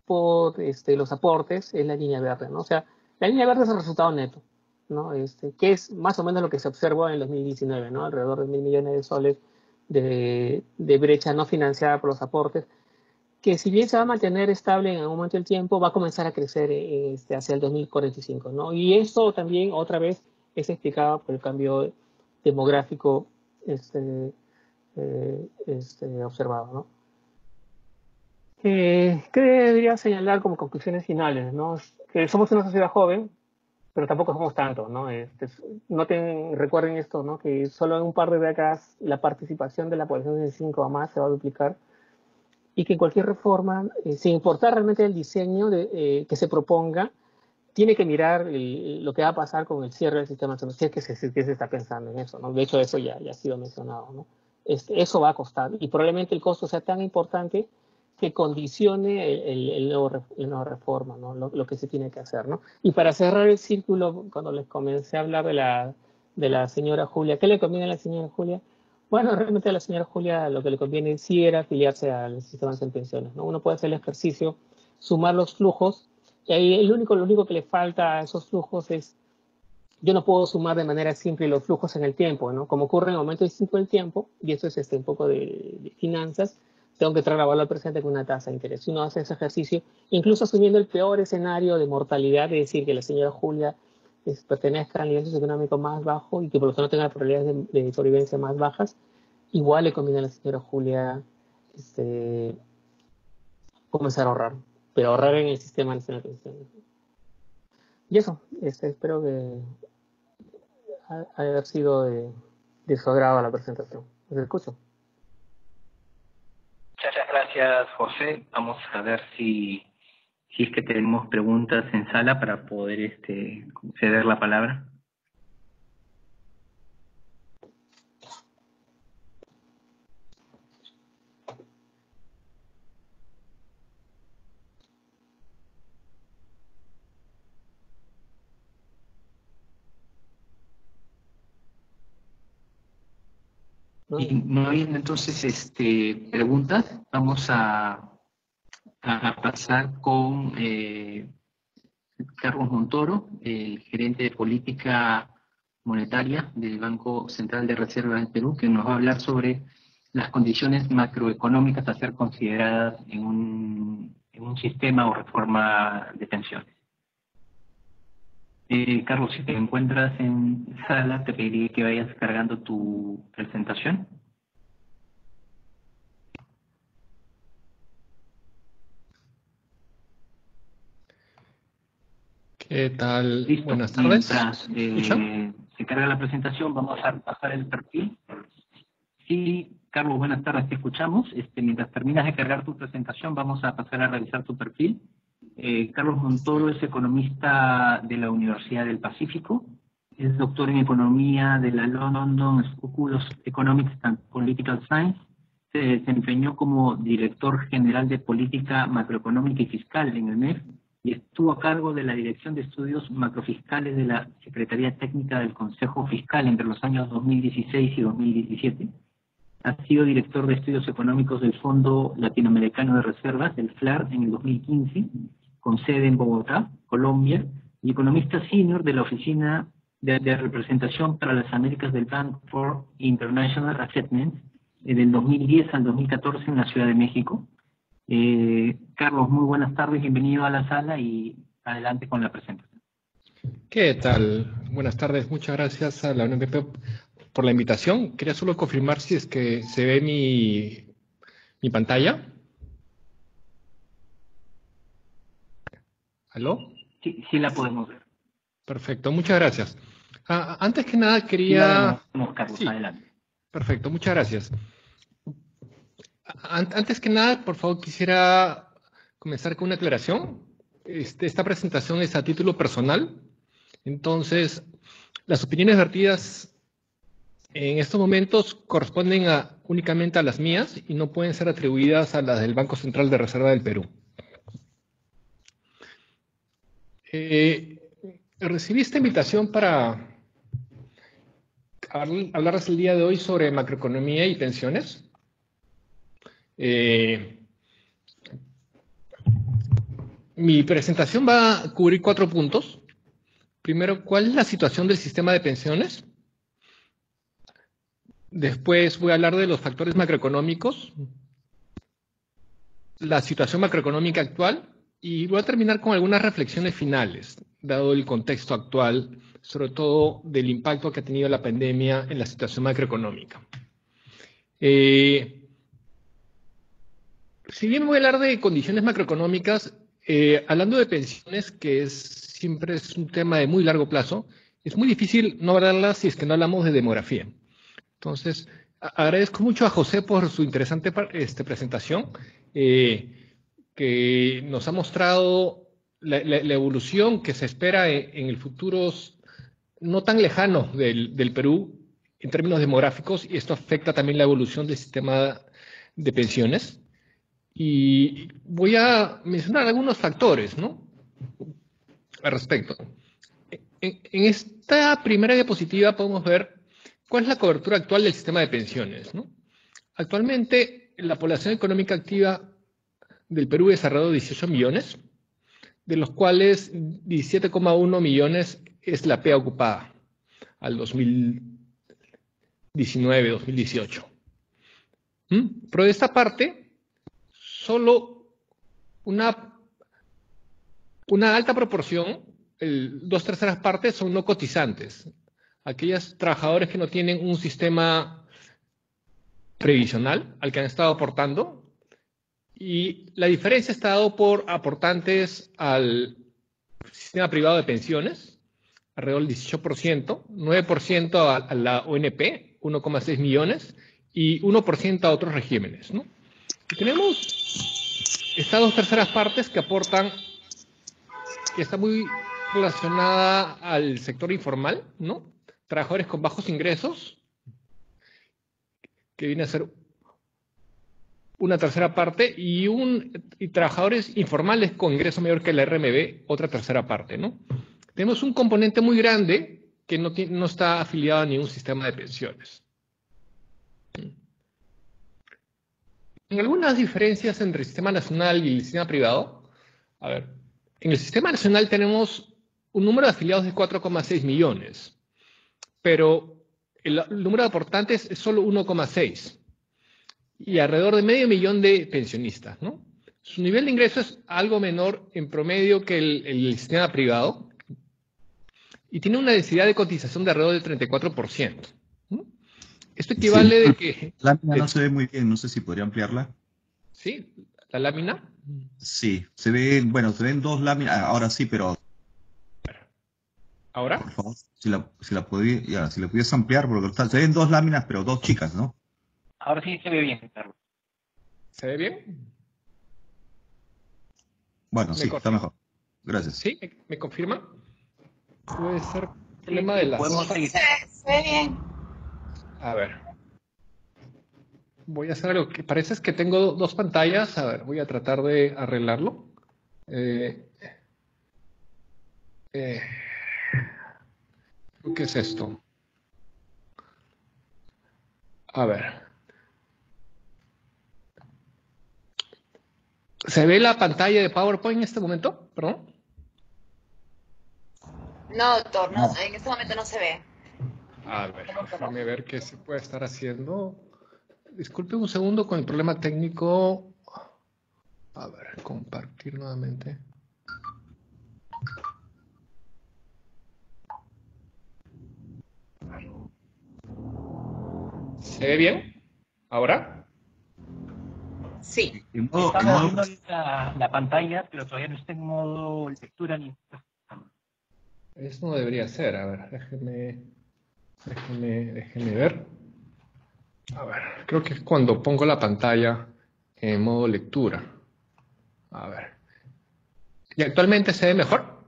por los aportes es la línea verde, ¿no? O sea, la línea verde es el resultado neto. ¿no? Que es más o menos lo que se observó en el 2019, ¿no? Alrededor de 1.000 millones de soles de brecha no financiada por los aportes, que si bien se va a mantener estable en algún momento del tiempo, va a comenzar a crecer hacia el 2045, ¿no? Y eso también, otra vez, es explicado por el cambio demográfico observado, ¿no? ¿Qué debería señalar como conclusiones finales, ¿no? Que somos una sociedad joven, pero tampoco somos tanto, ¿no? Recuerden esto, ¿no? Que solo en un par de décadas la participación de la población de 5 a más se va a duplicar, y que cualquier reforma, sin importar realmente el diseño que se proponga, tiene que mirar lo que va a pasar con el cierre del sistema nacional, si es que se está pensando en eso, ¿no? De hecho, eso ya ha sido mencionado, ¿no? Eso va a costar, y probablemente el costo sea tan importante que condicione el nuevo reforma, ¿no? Lo que se tiene que hacer, ¿no? Y para cerrar el círculo, cuando les comencé a hablar de la señora Julia, ¿qué le conviene a la señora Julia? Bueno, realmente a la señora Julia lo que le conviene sí era afiliarse al sistema de pensiones, ¿no? Uno puede hacer el ejercicio, sumar los flujos, y ahí lo único que le falta a esos flujos es, yo no puedo sumar de manera simple los flujos en el tiempo, ¿no? Como ocurre en el aumento distinto del tiempo, y eso es un poco de finanzas, tengo que traer la valor presente con una tasa de interés. Si uno hace ese ejercicio, incluso asumiendo el peor escenario de mortalidad, es decir, que la señora Julia pertenezca al nivel socioeconómico más bajo y que por lo tanto tenga probabilidades de sobrevivencia más bajas, igual le conviene a la señora Julia comenzar a ahorrar, pero ahorrar en el sistema nacional de pensiones. Y eso, espero que haya sido de su agrado la presentación. Les escucho. Muchas gracias, José. Vamos a ver si es que tenemos preguntas en sala para poder ceder la palabra. Y no habiendo entonces preguntas, vamos a pasar con Carlos Montoro, el gerente de política monetaria del Banco Central de Reserva del Perú, que nos va a hablar sobre las condiciones macroeconómicas a ser consideradas en un sistema o reforma de pensiones. Carlos, si te encuentras en sala, te pediría que vayas cargando tu presentación. ¿Qué tal? Listo. Buenas tardes. Mientras se carga la presentación, vamos a pasar el perfil. Sí, Carlos, buenas tardes, te escuchamos. Mientras terminas de cargar tu presentación, vamos a pasar a revisar tu perfil. Carlos Montoro es economista de la Universidad del Pacífico, es doctor en economía de la London School of Economics and Political Science, se desempeñó como director general de política macroeconómica y fiscal en el MEF y estuvo a cargo de la Dirección de Estudios Macrofiscales de la Secretaría Técnica del Consejo Fiscal entre los años 2016 y 2017. Ha sido director de Estudios Económicos del Fondo Latinoamericano de Reservas, el FLAR, en el 2015, con sede en Bogotá, Colombia, y economista senior de la Oficina de Representación para las Américas del Bank for International Assessment, del 2010 al 2014 en la Ciudad de México. Carlos, muy buenas tardes, bienvenido a la sala y adelante con la presentación. ¿Qué tal? Buenas tardes, muchas gracias a la UNPP por la invitación. Quería solo confirmar si es que se ve mi pantalla. ¿Aló? Sí, la podemos ver. Perfecto, muchas gracias. Antes que nada Sí, la quería... vemos, Carlos, Sí, adelante. perfecto, muchas gracias. Antes que nada, por favor, quisiera comenzar con una aclaración. Esta presentación es a título personal, entonces las opiniones vertidas en estos momentos corresponden únicamente a las mías y no pueden ser atribuidas a las del Banco Central de Reserva del Perú. Recibí esta invitación para hablarles el día de hoy sobre macroeconomía y pensiones. Mi presentación va a cubrir 4 puntos. Primero, ¿cuál es la situación del sistema de pensiones? Después voy a hablar de los factores macroeconómicos, la situación macroeconómica actual, y voy a terminar con algunas reflexiones finales, dado el contexto actual, sobre todo del impacto que ha tenido la pandemia en la situación macroeconómica. Si bien voy a hablar de condiciones macroeconómicas, hablando de pensiones, que siempre es un tema de muy largo plazo, es muy difícil no hablarlas si es que no hablamos de demografía. Entonces, agradezco mucho a José por su interesante presentación, que nos ha mostrado la evolución que se espera en el futuro no tan lejano del Perú en términos demográficos, y esto afecta también la evolución del sistema de pensiones. Y voy a mencionar algunos factores, ¿no?, al respecto. En esta primera diapositiva podemos ver cuál es la cobertura actual del sistema de pensiones, ¿no? Actualmente, la población económica activa del Perú es alrededor de 18 millones, de los cuales 17,1 millones es la PEA ocupada al 2019-2018. Pero de esta parte, solo una alta proporción, 2/3 partes, son no cotizantes. Aquellos trabajadores que no tienen un sistema previsional al que han estado aportando, y la diferencia está dado por aportantes al sistema privado de pensiones, alrededor del 18%, 9% a la ONP, 1,6 millones, y 1% a otros regímenes, ¿no? Y tenemos estas 2/3 partes que aportan, que está muy relacionada al sector informal, ¿no? Trabajadores con bajos ingresos, que viene a ser 1/3 parte, y trabajadores informales con ingreso mayor que la RMB, otra 1/3 parte, ¿no? Tenemos un componente muy grande que no está afiliado a ningún sistema de pensiones. En algunas diferencias entre el sistema nacional y el sistema privado, a ver, en el sistema nacional tenemos un número de afiliados de 4,6 millones, pero el número de aportantes es solo 1,6, y alrededor de medio millón de pensionistas, ¿no? Su nivel de ingreso es algo menor en promedio que el sistema privado, y tiene una densidad de cotización de alrededor del 34%. ¿No? Esto equivale de que... La lámina no se ve muy bien, no sé si podría ampliarla. ¿Sí? ¿La lámina? Sí, se ve, bueno, se ven dos láminas, ahora sí, pero ¿Ahora? por favor, si la pudieras ampliar, porque se ven dos láminas, pero dos chicas, ¿no? Ahora sí se ve bien, Carlos. ¿Se ve bien? Bueno, sí, está mejor. Gracias. ¿Sí? ¿Me confirma? Puede ser Sí, problema de las... podemos seguir. Se ve bien. A ver. Voy a hacer algo que parece es que tengo dos pantallas. A ver, voy a tratar de arreglarlo. ¿Qué es esto? A ver. ¿Se ve la pantalla de PowerPoint en este momento? ¿Perdón? No, doctor, no, No. en este momento no se ve. A ver, déjame ver qué se puede estar haciendo. Disculpe un segundo con el problema técnico. A ver, compartir nuevamente. ¿Se ve bien? ¿Ahora? Sí. Estamos viendo la pantalla, pero todavía no está en modo lectura ni... Eso no debería ser. A ver, déjeme ver. A ver, creo que es cuando pongo la pantalla en modo lectura. A ver. ¿Y actualmente se ve mejor?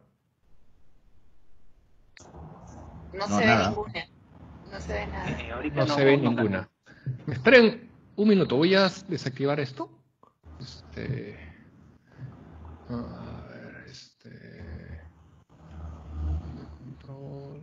No No, se ve nada. ninguna. No se ve nada. ahorita No se ve ninguna. Esperen un minuto, voy a desactivar esto. A ver, control.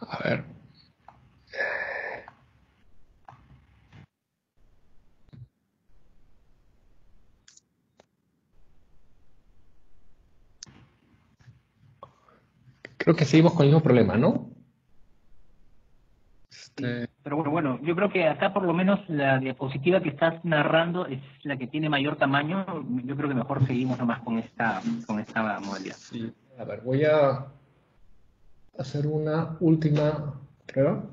A ver. Creo que seguimos con el mismo problema, ¿no? Pero bueno, yo creo que acá por lo menos la diapositiva que estás narrando es la que tiene mayor tamaño. Yo creo que mejor seguimos nomás con esta modalidad. Sí. A ver, voy a hacer una última prueba.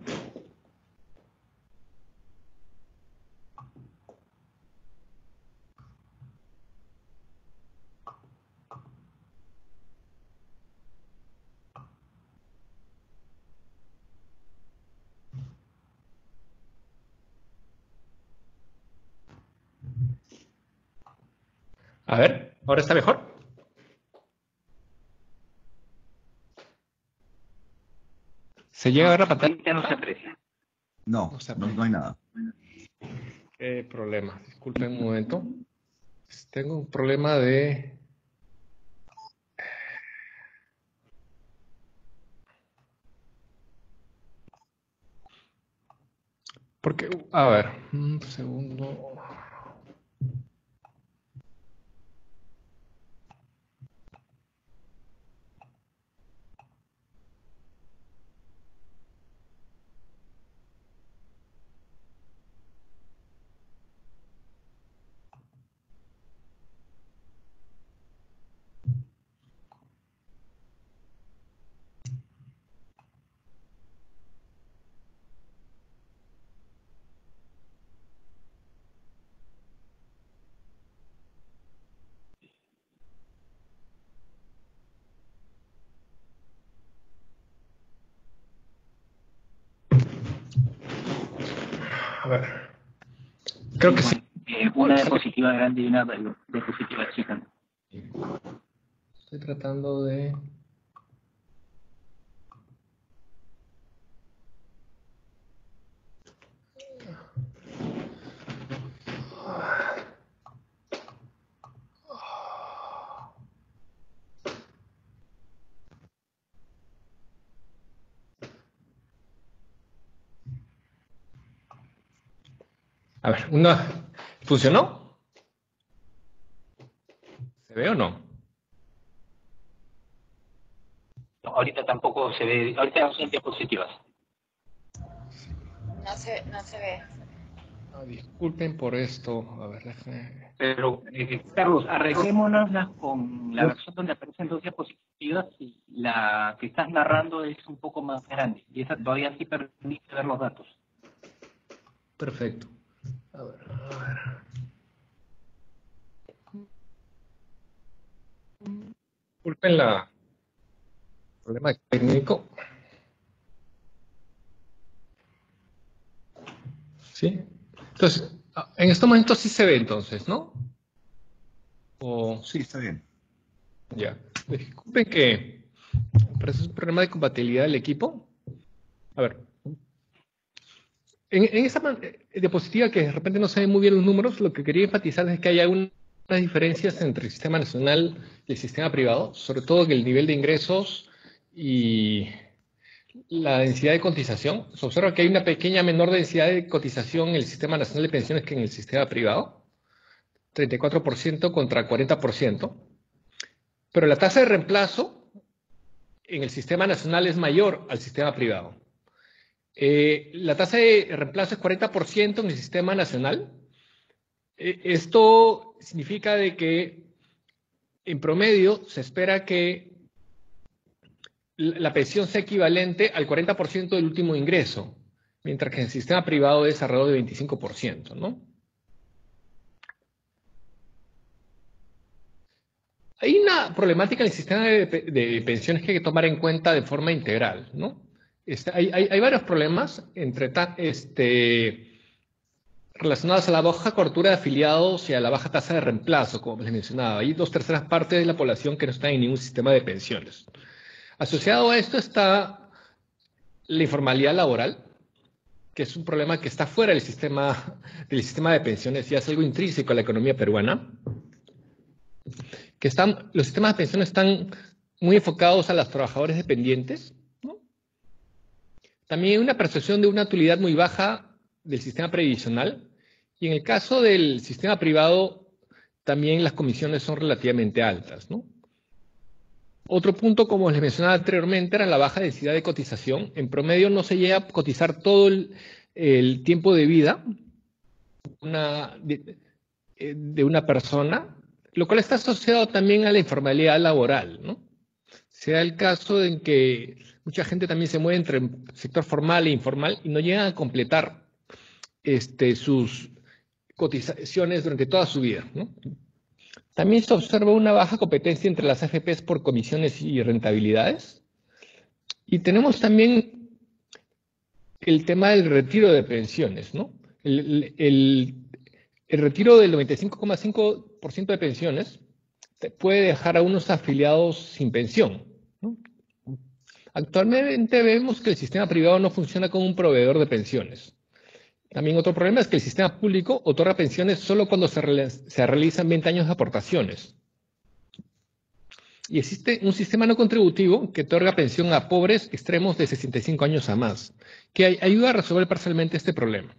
A ver, ¿ahora está mejor? ¿Se llega a ver la pantalla? Ya no se aprecia. No, no hay nada. Qué problema. Disculpen un momento. Tengo un problema de... Porque, a ver, un segundo. A ver. Creo que sí. Una diapositiva grande y una diapositiva chica. Estoy tratando de... A ver, ¿funcionó? ¿Se ve o no? No, ahorita tampoco se ve, ahorita no son diapositivas. No se ve. Disculpen por esto. A ver, déjame... Pero, Carlos, arreglémonoslas con la versión donde aparecen dos diapositivas y la que estás narrando es un poco más grande. Y esa todavía sí permite ver los datos. Perfecto. A ver. Disculpen el problema técnico. ¿Sí? Entonces, en este momento sí se ve entonces, ¿no? Sí, está bien. Ya. Disculpen que parece un problema de compatibilidad del equipo. A ver. En esta diapositiva que de repente no se ven muy bien los números, lo que quería enfatizar es que hay algunas diferencias entre el sistema nacional y el sistema privado, sobre todo en el nivel de ingresos y la densidad de cotización. Se observa que hay una pequeña menor densidad de cotización en el sistema nacional de pensiones que en el sistema privado, 34% contra 40%, pero la tasa de reemplazo en el sistema nacional es mayor al sistema privado. La tasa de reemplazo es 40% en el sistema nacional. Esto significa de que en promedio se espera que la pensión sea equivalente al 40% del último ingreso, mientras que en el sistema privado es alrededor de 25%, ¿no? Hay una problemática en el sistema de pensiones que hay que tomar en cuenta de forma integral, ¿no? Hay varios problemas relacionados a la baja cobertura de afiliados y a la baja tasa de reemplazo, como les mencionaba. Hay 2/3 partes de la población que no están en ningún sistema de pensiones. Asociado a esto está la informalidad laboral, que es un problema que está fuera del sistema de pensiones y es algo intrínseco a la economía peruana. Los sistemas de pensiones están muy enfocados a los trabajadores dependientes, ¿no? también una percepción de una utilidad muy baja del sistema previsional, y en el caso del sistema privado también las comisiones son relativamente altas, ¿no? Otro punto, como les mencionaba anteriormente, era la baja densidad de cotización. En promedio no se llega a cotizar todo el tiempo de vida de una persona, lo cual está asociado también a la informalidad laboral, ¿no? Sea el caso en que mucha gente también se mueve entre el sector formal e informal y no llegan a completar sus cotizaciones durante toda su vida, ¿no? También se observa una baja competencia entre las AFPs por comisiones y rentabilidades. Y tenemos también el tema del retiro de pensiones, ¿no? El retiro del 95,5% de pensiones puede dejar a unos afiliados sin pensión, ¿no? Actualmente vemos que el sistema privado no funciona como un proveedor de pensiones. También otro problema es que el sistema público otorga pensiones solo cuando se realizan 20 años de aportaciones. Y existe un sistema no contributivo que otorga pensión a pobres extremos de 65 años a más, que ayuda a resolver parcialmente este problema.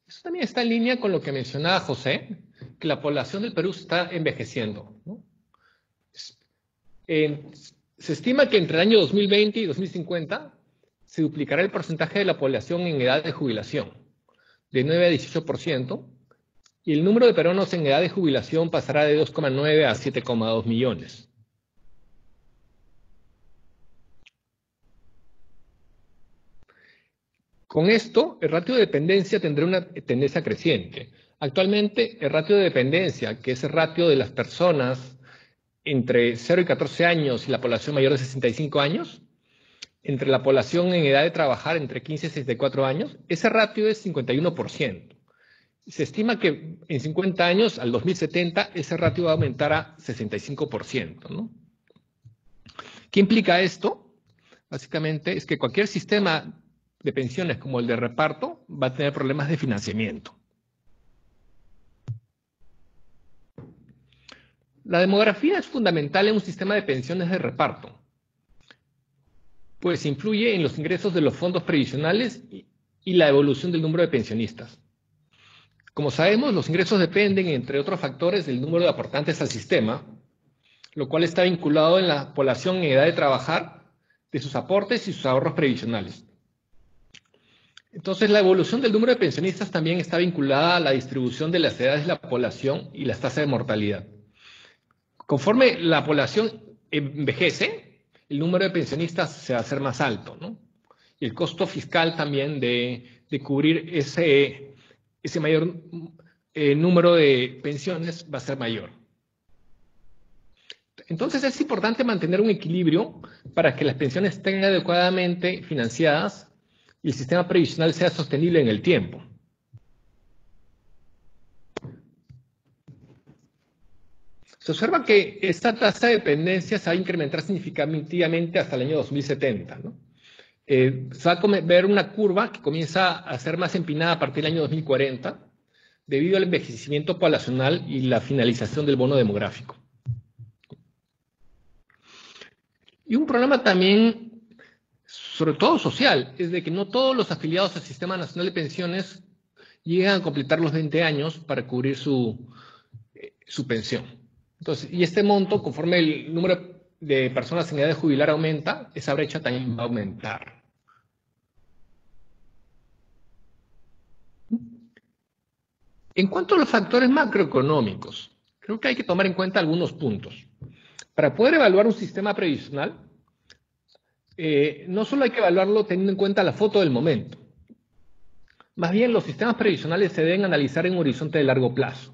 Eso también está en línea con lo que mencionaba José, que la población del Perú está envejeciendo, ¿no? Se estima que entre el año 2020 y 2050 se duplicará el porcentaje de la población en edad de jubilación, de 9 a 18%, y el número de peruanos en edad de jubilación pasará de 2,9 a 7,2 millones. Con esto, el ratio de dependencia tendrá una tendencia creciente. Actualmente, el ratio de dependencia, que es el ratio de las personas entre 0 y 14 años y la población mayor de 65 años, entre la población en edad de trabajar entre 15 y 64 años, ese ratio es 51%. Se estima que en 50 años, al 2070, ese ratio va a aumentar a 65%, ¿no? ¿Qué implica esto? Básicamente es que cualquier sistema de pensiones como el de reparto va a tener problemas de financiamiento. La demografía es fundamental en un sistema de pensiones de reparto, pues influye en los ingresos de los fondos previsionales y la evolución del número de pensionistas. Como sabemos, los ingresos dependen, entre otros factores, del número de aportantes al sistema, lo cual está vinculado en la población en edad de trabajar, de sus aportes y sus ahorros previsionales. Entonces, la evolución del número de pensionistas también está vinculada a la distribución de las edades de la población y las tasas de mortalidad. Conforme la población envejece, el número de pensionistas se va a hacer más alto, ¿no? Y el costo fiscal también de cubrir ese mayor número de pensiones va a ser mayor. Entonces es importante mantener un equilibrio para que las pensiones estén adecuadamente financiadas y el sistema previsional sea sostenible en el tiempo. Se observa que esta tasa de dependencia se va a incrementar significativamente hasta el año 2070, ¿no? Se va a ver una curva que comienza a ser más empinada a partir del año 2040, debido al envejecimiento poblacional y la finalización del bono demográfico. Y un problema también, sobre todo social, es de que no todos los afiliados al Sistema Nacional de Pensiones llegan a completar los 20 años para cubrir su pensión. Entonces, y este monto, conforme el número de personas en edad de jubilar aumenta, esa brecha también va a aumentar. En cuanto a los factores macroeconómicos, creo que hay que tomar en cuenta algunos puntos. Para poder evaluar un sistema previsional, no solo hay que evaluarlo teniendo en cuenta la foto del momento. Más bien, los sistemas previsionales se deben analizar en un horizonte de largo plazo,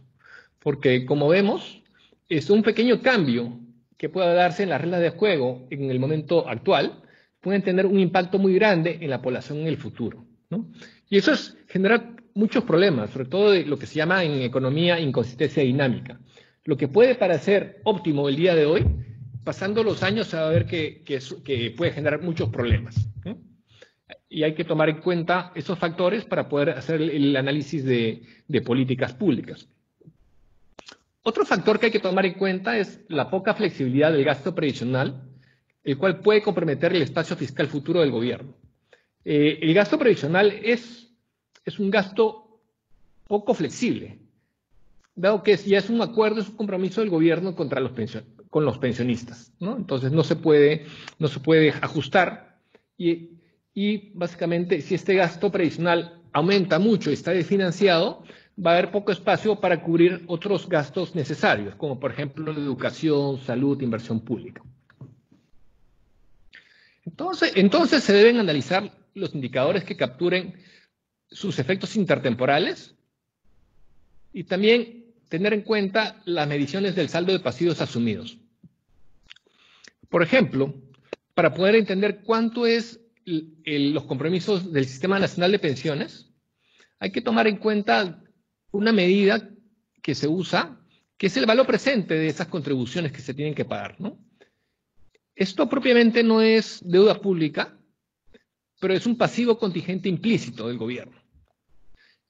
porque, como vemos, es un pequeño cambio que pueda darse en las reglas de juego en el momento actual, pueden tener un impacto muy grande en la población en el futuro, ¿no? Y eso genera muchos problemas, sobre todo de lo que se llama en economía inconsistencia dinámica. Lo que puede parecer óptimo el día de hoy, pasando los años se va a ver que puede generar muchos problemas, ¿no? Y hay que tomar en cuenta esos factores para poder hacer el análisis de políticas públicas. Otro factor que hay que tomar en cuenta es la poca flexibilidad del gasto previsional, el cual puede comprometer el espacio fiscal futuro del gobierno. El gasto previsional es un gasto poco flexible, dado que ya es un acuerdo, es un compromiso del gobierno con los pensionistas, ¿no? Entonces no se puede ajustar y básicamente si este gasto previsional aumenta mucho y está desfinanciado, va a haber poco espacio para cubrir otros gastos necesarios, como por ejemplo educación, salud, inversión pública. Entonces se deben analizar los indicadores que capturen sus efectos intertemporales y también tener en cuenta las mediciones del saldo de pasivos asumidos. Por ejemplo, para poder entender cuánto es los compromisos del Sistema Nacional de Pensiones, hay que tomar en cuenta una medida que se usa, que es el valor presente de esas contribuciones que se tienen que pagar, ¿no? Esto propiamente no es deuda pública, pero es un pasivo contingente implícito del gobierno.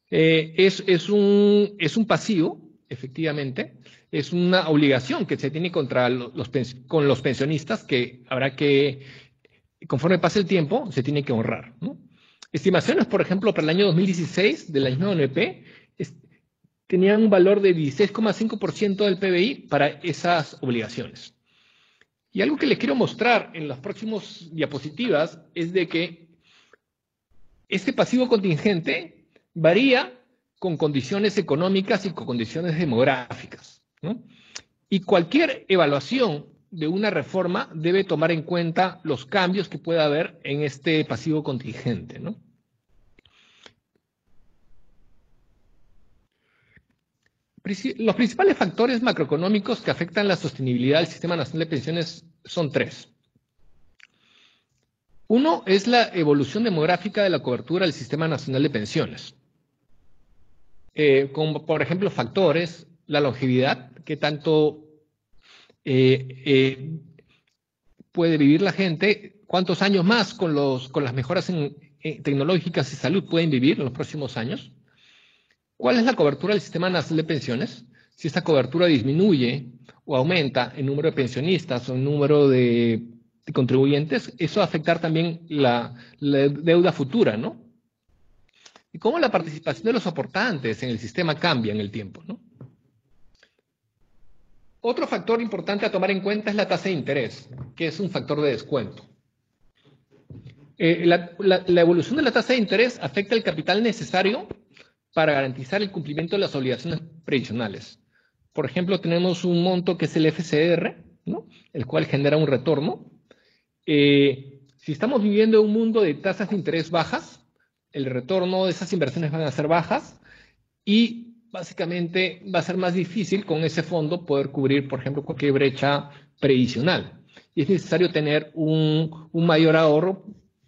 Es un pasivo, efectivamente, es una obligación que se tiene con los pensionistas que habrá que, conforme pase el tiempo, se tiene que honrar, ¿no? Estimaciones, por ejemplo, para el año 2016 de la misma ONP tenían un valor de 16,5% del PBI para esas obligaciones. Y algo que les quiero mostrar en las próximas diapositivas es de que este pasivo contingente varía con condiciones económicas y con condiciones demográficas, ¿no? Y cualquier evaluación de una reforma debe tomar en cuenta los cambios que pueda haber en este pasivo contingente, ¿no? Los principales factores macroeconómicos que afectan la sostenibilidad del Sistema Nacional de Pensiones son tres. Uno es la evolución demográfica de la cobertura del Sistema Nacional de Pensiones. Como por ejemplo factores, la longevidad, qué tanto puede vivir la gente, cuántos años más con las mejoras tecnológicas y salud pueden vivir en los próximos años. ¿Cuál es la cobertura del Sistema Nacional de Pensiones? Si esta cobertura disminuye o aumenta el número de pensionistas o el número de contribuyentes, eso va a afectar también la deuda futura, ¿no? Y cómo la participación de los aportantes en el sistema cambia en el tiempo, ¿no? Otro factor importante a tomar en cuenta es la tasa de interés, que es un factor de descuento. La evolución de la tasa de interés afecta el capital necesario para garantizar el cumplimiento de las obligaciones previsionales. Por ejemplo, tenemos un monto que es el FCR, ¿no? El cual genera un retorno. Si estamos viviendo en un mundo de tasas de interés bajas, el retorno de esas inversiones van a ser bajas y básicamente va a ser más difícil con ese fondo poder cubrir, por ejemplo, cualquier brecha previsional. Y es necesario tener un mayor ahorro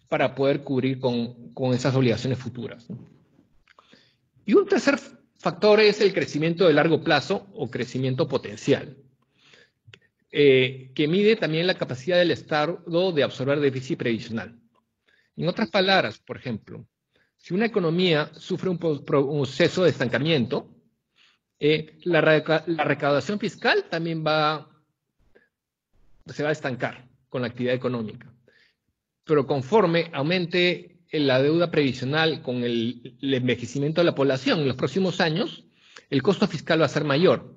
para poder cubrir con esas obligaciones futuras, ¿no? Y un tercer factor es el crecimiento de largo plazo o crecimiento potencial, que mide también la capacidad del Estado de absorber déficit previsional. En otras palabras, por ejemplo, si una economía sufre un proceso de estancamiento, la recaudación fiscal también se va a estancar con la actividad económica. Pero conforme aumente la deuda previsional con el envejecimiento de la población en los próximos años, el costo fiscal va a ser mayor.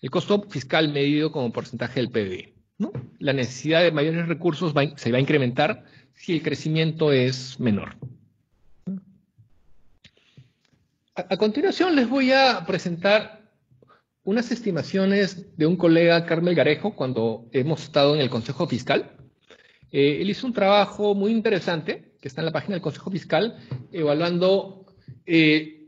El costo fiscal medido como porcentaje del PIB, ¿no? La necesidad de mayores recursos se va a incrementar si el crecimiento es menor. A continuación les voy a presentar unas estimaciones de un colega, Carmel Garejo, cuando hemos estado en el Consejo Fiscal. Él hizo un trabajo muy interesante que está en la página del Consejo Fiscal, evaluando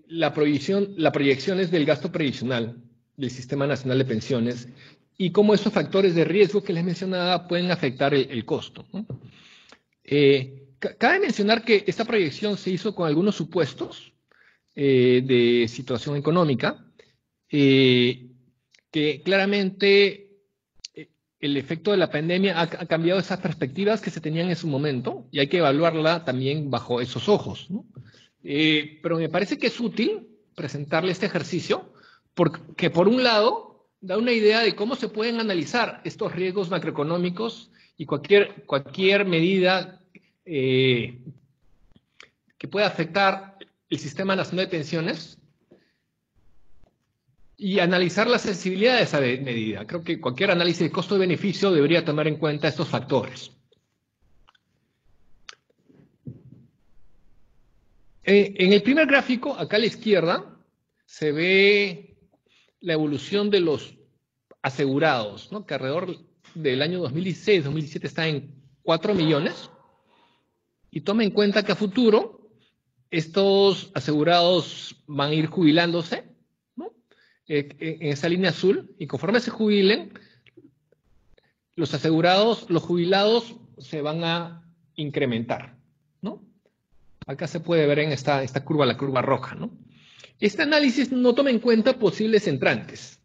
las proyecciones del gasto previsional del Sistema Nacional de Pensiones y cómo esos factores de riesgo que les mencionaba pueden afectar el costo, ¿no? Cabe mencionar que esta proyección se hizo con algunos supuestos de situación económica, que claramente el efecto de la pandemia ha cambiado esas perspectivas que se tenían en su momento y hay que evaluarla también bajo esos ojos, ¿no? Pero me parece que es útil presentarle este ejercicio porque, por un lado, da una idea de cómo se pueden analizar estos riesgos macroeconómicos y cualquier medida que pueda afectar el Sistema Nacional de Pensiones y analizar la sensibilidad de esa medida. Creo que cualquier análisis de costo-beneficio debería tomar en cuenta estos factores. En el primer gráfico, acá a la izquierda, se ve la evolución de los asegurados, ¿no? Que alrededor del año 2016-2017 está en 4 millones. Y toma en cuenta que a futuro estos asegurados van a ir jubilándose, ¿no? En esa línea azul, y conforme se jubilen, los jubilados se van a incrementar, ¿no? Acá se puede ver en esta curva, la curva roja, ¿no? Este análisis no toma en cuenta posibles entrantes,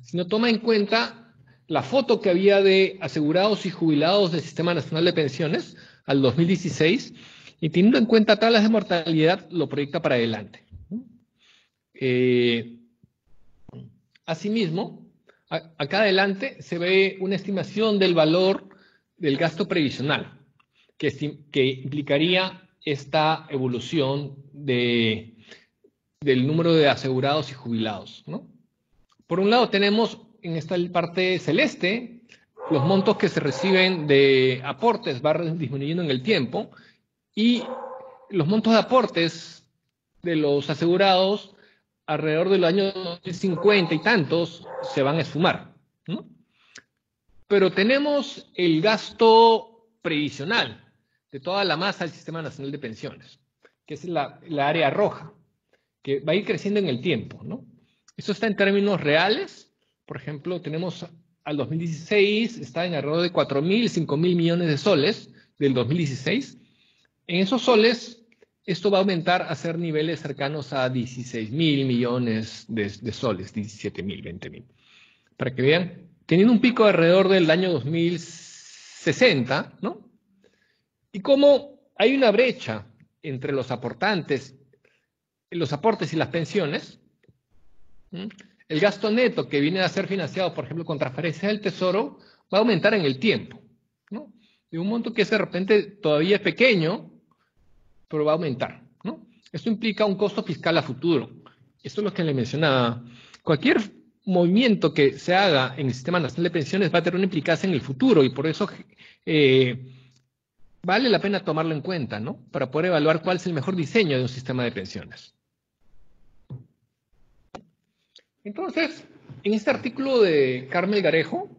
sino toma en cuenta la foto que había de asegurados y jubilados del Sistema Nacional de Pensiones al 2016, y teniendo en cuenta tablas de mortalidad, lo proyecta para adelante. Asimismo, acá adelante se ve una estimación del valor del gasto previsional, que implicaría esta evolución del número de asegurados y jubilados, ¿no? Por un lado tenemos en esta parte celeste los montos que se reciben de aportes van disminuyendo en el tiempo, y los montos de aportes de los asegurados alrededor del año 2050 y tantos se van a esfumar, ¿no? Pero tenemos el gasto previsional de toda la masa del Sistema Nacional de Pensiones, que es la área roja, que va a ir creciendo en el tiempo, ¿no? Esto está en términos reales. Por ejemplo, tenemos al 2016, está en alrededor de 4.000, 5.000 millones de soles del 2016. En esos soles, esto va a aumentar a ser niveles cercanos a 16.000 millones de soles, 17.000, 20.000. Para que vean, teniendo un pico alrededor del año 2060, ¿no? Y como hay una brecha entre los aportes y las pensiones, ¿sí? El gasto neto que viene a ser financiado, por ejemplo, con transferencias del Tesoro, va a aumentar en el tiempo, ¿no? De un monto que de repente todavía es pequeño, pero va a aumentar, ¿no? Esto implica un costo fiscal a futuro. Esto es lo que le mencionaba. Cualquier movimiento que se haga en el Sistema Nacional de Pensiones va a tener una implicancia en el futuro, y por eso vale la pena tomarlo en cuenta, ¿no? Para poder evaluar cuál es el mejor diseño de un sistema de pensiones. Entonces, en este artículo de Carmel Garejo,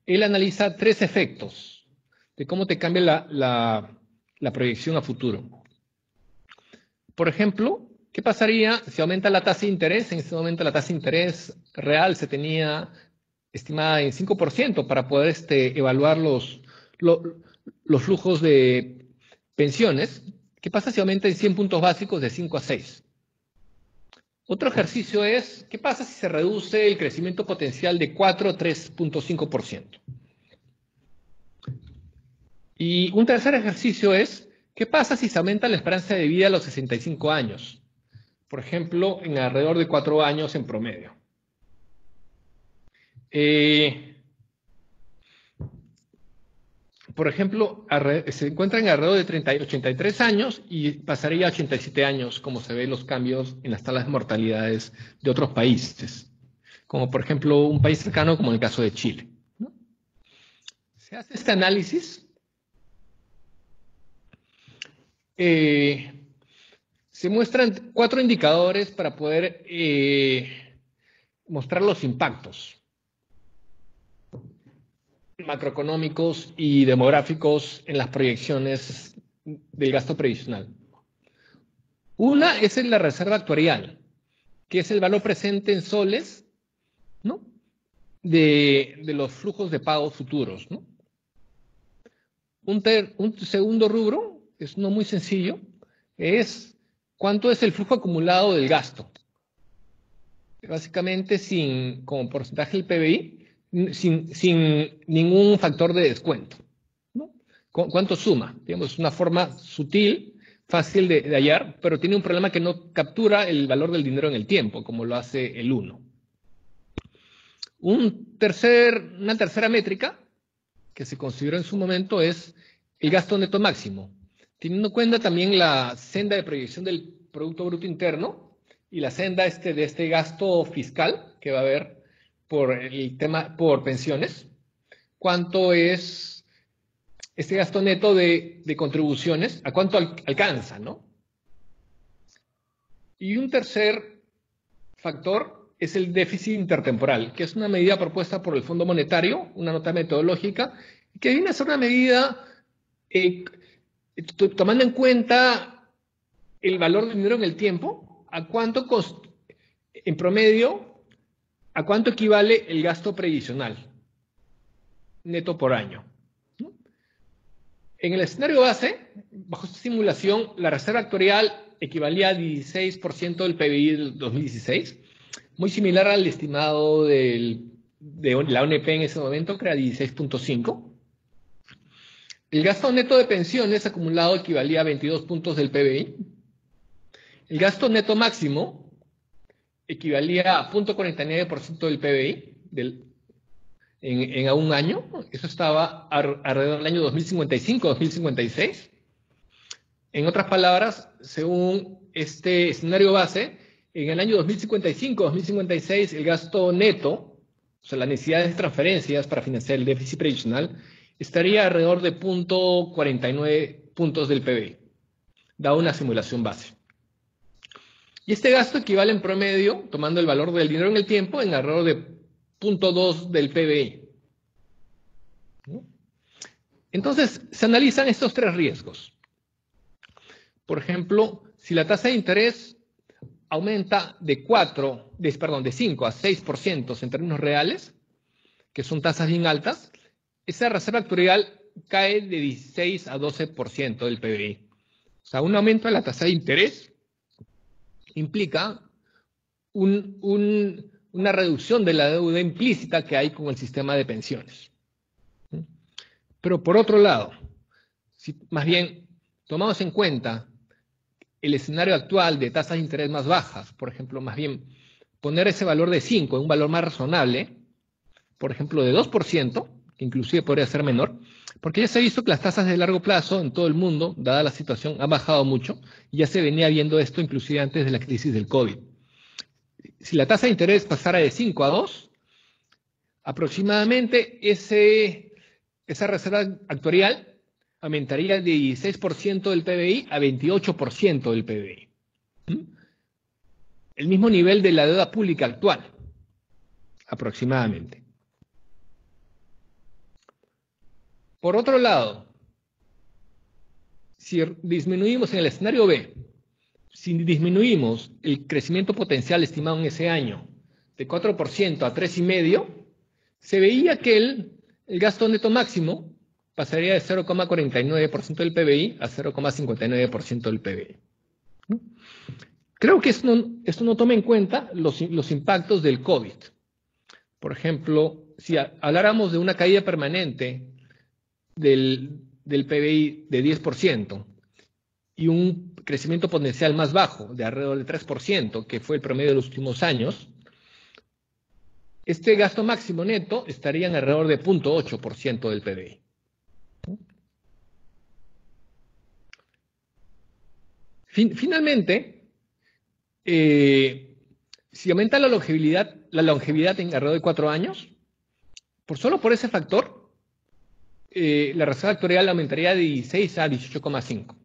él analiza 3 efectos de cómo te cambia la proyección a futuro. Por ejemplo, ¿qué pasaría si aumenta la tasa de interés? En ese momento la tasa de interés real se tenía estimada en 5% para poder evaluar los flujos de pensiones. ¿Qué pasa si aumenta en 100 puntos básicos de 5 a 6? Otro ejercicio es, ¿qué pasa si se reduce el crecimiento potencial de 4 a 3.5%? Y un tercer ejercicio es, ¿qué pasa si se aumenta la esperanza de vida a los 65 años? Por ejemplo, en alrededor de 4 años en promedio. Por ejemplo, se encuentran alrededor de 83 años y pasaría a 87 años, como se ven los cambios en las tablas de mortalidades de otros países, como por ejemplo un país cercano como el caso de Chile, ¿no? Se hace este análisis, se muestran 4 indicadores para poder mostrar los impactos macroeconómicos y demográficos en las proyecciones del gasto previsional. Una es en la reserva actuarial, que es el valor presente en soles, ¿no? de los flujos de pagos futuros, ¿no? Un segundo rubro, es no muy sencillo, es cuánto es el flujo acumulado del gasto. Básicamente como porcentaje del PBI, sin ningún factor de descuento, ¿no? ¿Cuánto suma? Digamos, es una forma sutil, fácil de hallar, pero tiene un problema que no captura el valor del dinero en el tiempo, como lo hace el 1. Una tercera métrica que se consideró en su momento es el gasto neto máximo, teniendo en cuenta también la senda de proyección del Producto Bruto Interno y la senda de este gasto fiscal que va a haber por pensiones. ¿Cuánto es este gasto neto de contribuciones? ¿A cuánto alcanza, no? Y un tercer factor es el déficit intertemporal, que es una medida propuesta por el Fondo Monetario, una nota metodológica, que viene a ser una medida tomando en cuenta el valor del dinero en el tiempo, en promedio, a cuánto equivale el gasto previsional neto por año. En el escenario base, bajo esta simulación, la reserva actuarial equivalía a 16% del PBI del 2016, muy similar al estimado de la ONP en ese momento, que era 16.5. El gasto neto de pensiones acumulado equivalía a 22 puntos del PBI. El gasto neto máximo equivalía a 0.49% del PBI en un año. Eso estaba alrededor del año 2055-2056. En otras palabras, según este escenario base, en el año 2055-2056 el gasto neto, o sea, las necesidades de transferencias para financiar el déficit previsional, estaría alrededor de 0.49 puntos del PBI, dado una simulación base. Y este gasto equivale en promedio, tomando el valor del dinero en el tiempo, en alrededor de 0.2 del PBI. Entonces, se analizan estos tres riesgos. Por ejemplo, si la tasa de interés aumenta de 5 a 6% en términos reales, que son tasas bien altas, esa reserva actuarial cae de 16 a 12% del PBI. O sea, un aumento de la tasa de interés implica una reducción de la deuda implícita que hay con el sistema de pensiones. Pero por otro lado, si más bien tomamos en cuenta el escenario actual de tasas de interés más bajas, por ejemplo, más bien poner ese valor de 5 en un valor más razonable, por ejemplo, de 2%, que inclusive podría ser menor, porque ya se ha visto que las tasas de largo plazo en todo el mundo, dada la situación, han bajado mucho, y ya se venía viendo esto inclusive antes de la crisis del COVID. Si la tasa de interés pasara de 5 a 2, aproximadamente esa reserva actuarial aumentaría de 16% del PBI a 28% del PBI. El mismo nivel de la deuda pública actual, aproximadamente. Por otro lado, si disminuimos en el escenario B, si disminuimos el crecimiento potencial estimado en ese año de 4% a 3,5%, se veía que el gasto neto máximo pasaría de 0,49% del PBI a 0,59% del PBI. Creo que esto no toma en cuenta los impactos del COVID. Por ejemplo, si habláramos de una caída permanente del PBI de 10% y un crecimiento potencial más bajo, de alrededor de 3%, que fue el promedio de los últimos años, este gasto máximo neto estaría en alrededor de 0.8% del PBI. Finalmente, si aumenta la longevidad en alrededor de 4 años, solo por ese factor, la reserva actuarial aumentaría de 16 a 18,5.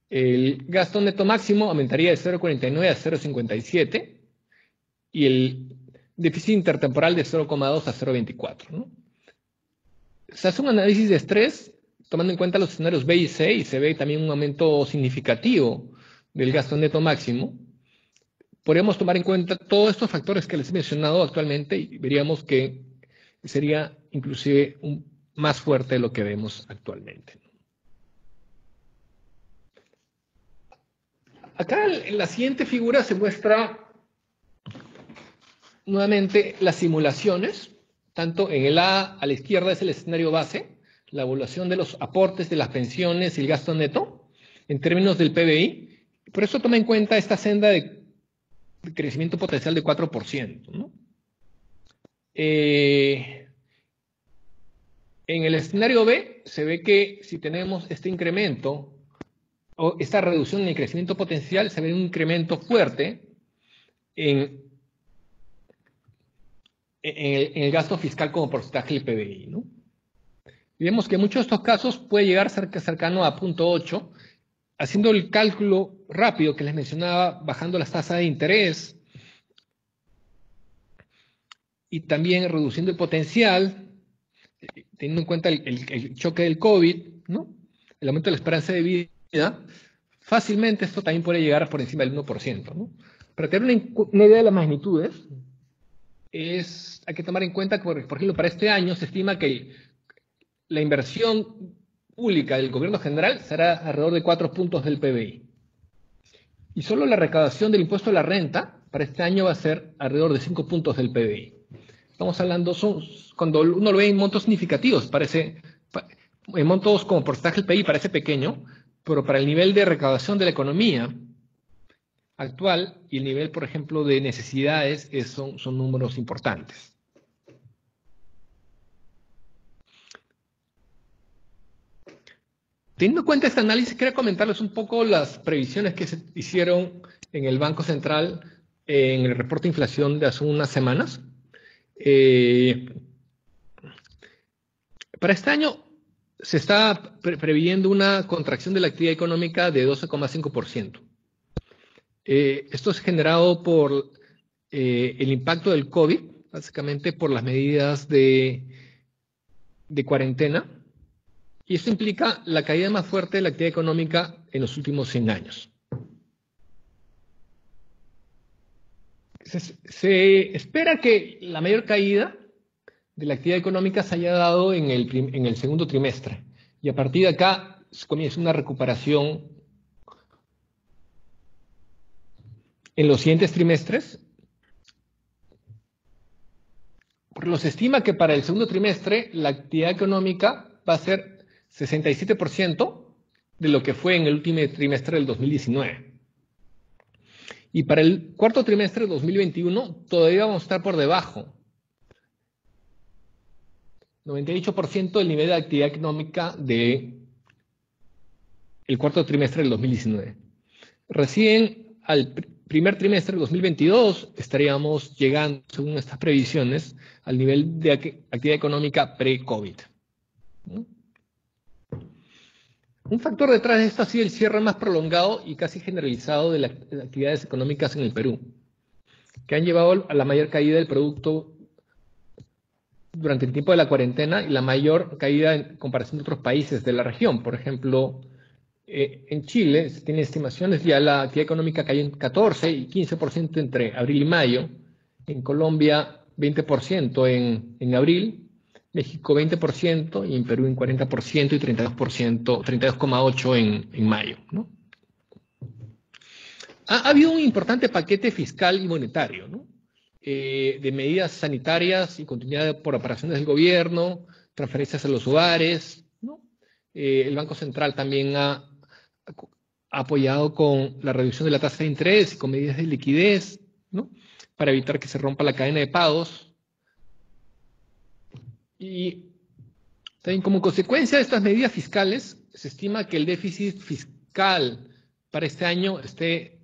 El gasto neto máximo aumentaría de 0,49 a 0,57 y el déficit intertemporal de 0,2 a 0,24. ¿no? Se hace un análisis de estrés tomando en cuenta los escenarios B y C y se ve también un aumento significativo del gasto neto máximo. Podríamos tomar en cuenta todos estos factores que les he mencionado actualmente y veríamos que sería inclusive más fuerte de lo que vemos actualmente. Acá en la siguiente figura se muestra nuevamente las simulaciones, tanto en el A la izquierda es el escenario base, la evaluación de los aportes de las pensiones y el gasto neto en términos del PBI. Por eso toma en cuenta esta senda de crecimiento potencial de 4%. ¿no? En el escenario B se ve que si tenemos este incremento o esta reducción en el crecimiento potencial, se ve un incremento fuerte en el gasto fiscal como porcentaje del PBI, ¿no? Y vemos que en muchos de estos casos puede llegar cercano a 0.8, haciendo el cálculo rápido que les mencionaba, bajando las tasas de interés y también reduciendo el potencial, teniendo en cuenta el choque del COVID, ¿no? El aumento de la esperanza de vida, fácilmente esto también puede llegar por encima del 1%, ¿no? Para tener una idea de las magnitudes, hay que tomar en cuenta que, por ejemplo, para este año se estima que la inversión pública del gobierno general será alrededor de 4 puntos del PBI. Y solo la recaudación del impuesto a la renta para este año va a ser alrededor de 5 puntos del PBI. Estamos hablando, cuando uno lo ve en montos significativos, en montos como porcentaje del PBI parece pequeño, pero para el nivel de recaudación de la economía actual y el nivel, por ejemplo, de necesidades son números importantes. Teniendo en cuenta este análisis, quería comentarles un poco las previsiones que se hicieron en el Banco Central en el reporte de inflación de hace unas semanas. Para este año se está previendo una contracción de la actividad económica de 12,5%. Esto es generado por el impacto del COVID, básicamente por las medidas de cuarentena, y esto implica la caída más fuerte de la actividad económica en los últimos 100 años. Se espera que la mayor caída de la actividad económica se haya dado en el segundo trimestre, y a partir de acá comienza una recuperación en los siguientes trimestres. Porque se estima que para el segundo trimestre la actividad económica va a ser 67% de lo que fue en el último trimestre del 2019. Y para el cuarto trimestre del 2021 todavía vamos a estar por debajo. 98% del nivel de actividad económica del cuarto trimestre del 2019. Recién al primer trimestre del 2022 estaríamos llegando, según estas previsiones, al nivel de actividad económica pre-COVID. Un factor detrás de esto ha sido el cierre más prolongado y casi generalizado de las actividades económicas en el Perú, que han llevado a la mayor caída del producto durante el tiempo de la cuarentena y la mayor caída en comparación de otros países de la región. Por ejemplo, en Chile se tienen estimaciones, ya la actividad económica cayó en 14 y 15% entre abril y mayo. En Colombia 20% en abril, México 20% y en Perú en 40% y 32,8% en mayo, ¿no? Ha habido un importante paquete fiscal y monetario, ¿no? De medidas sanitarias y continuidad por operaciones del gobierno, transferencias a los hogares, ¿no? El Banco Central también ha apoyado con la reducción de la tasa de interés y con medidas de liquidez, ¿no? Para evitar que se rompa la cadena de pagos. Y también como consecuencia de estas medidas fiscales, se estima que el déficit fiscal para este año esté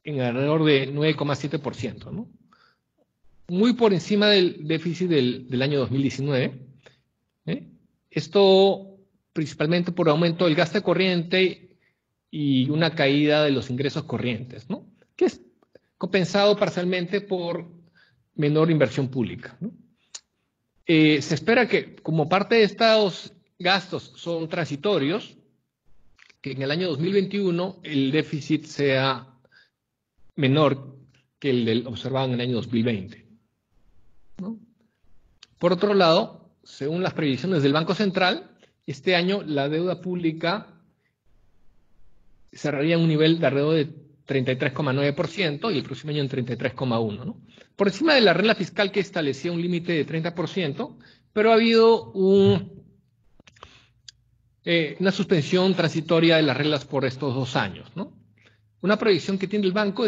en alrededor de 9,7%, ¿no? Muy por encima del déficit del año 2019. Esto principalmente por aumento del gasto corriente y una caída de los ingresos corrientes, ¿no? Que es compensado parcialmente por menor inversión pública, ¿no? Se espera que como parte de estos gastos son transitorios, que en el año 2021 el déficit sea menor que el del observado en el año 2020, ¿no? Por otro lado, según las previsiones del Banco Central, este año la deuda pública cerraría en un nivel de alrededor de 33,9% y el próximo año en 33,1%, ¿no? Por encima de la regla fiscal que establecía un límite de 30%, pero ha habido una suspensión transitoria de las reglas por estos 2 años, ¿no? Una proyección que tiene el Banco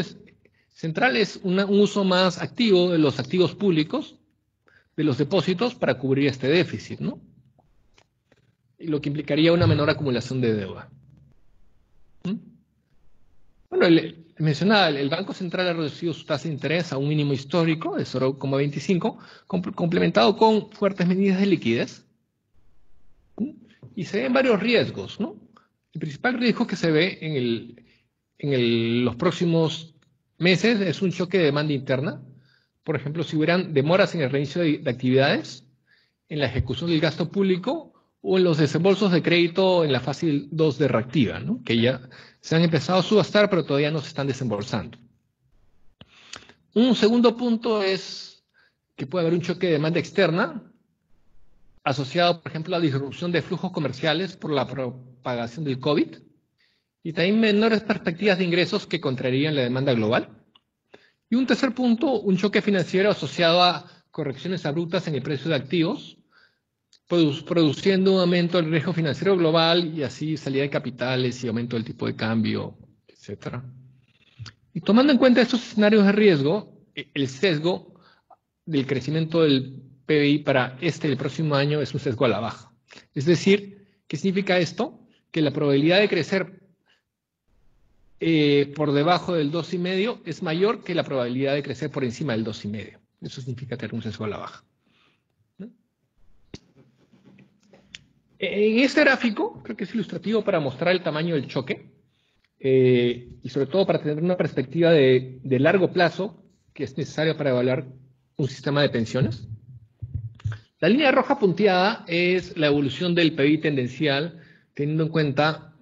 Central es un uso más activo de los activos públicos de los depósitos para cubrir este déficit, ¿no? Y lo que implicaría una menor acumulación de deuda. ¿Mm? Bueno, mencionaba, el Banco Central ha reducido su tasa de interés a un mínimo histórico de 0,25, complementado con fuertes medidas de liquidez. ¿Mm? Y se ven varios riesgos, ¿no? El principal riesgo que se ve en los próximos meses es un choque de demanda interna. Por ejemplo, si hubieran demoras en el reinicio de actividades, en la ejecución del gasto público o en los desembolsos de crédito en la fase 2 de reactiva, ¿no? Que ya se han empezado a subastar, pero todavía no se están desembolsando. Un segundo punto es que puede haber un choque de demanda externa asociado, por ejemplo, a la disrupción de flujos comerciales por la propagación del COVID y también menores perspectivas de ingresos que contraerían la demanda global. Y un tercer punto, un choque financiero asociado a correcciones abruptas en el precio de activos, produciendo un aumento del riesgo financiero global y así salida de capitales y aumento del tipo de cambio, etc. Y tomando en cuenta estos escenarios de riesgo, el sesgo del crecimiento del PBI para y el próximo año es un sesgo a la baja. Es decir, ¿qué significa esto? Que la probabilidad de crecer por debajo del 2,5 es mayor que la probabilidad de crecer por encima del 2,5. Eso significa tener un sesgo a la baja. ¿No? En este gráfico, creo que es ilustrativo para mostrar el tamaño del choque y sobre todo para tener una perspectiva de largo plazo que es necesario para evaluar un sistema de pensiones. La línea roja punteada es la evolución del PBI tendencial teniendo en cuenta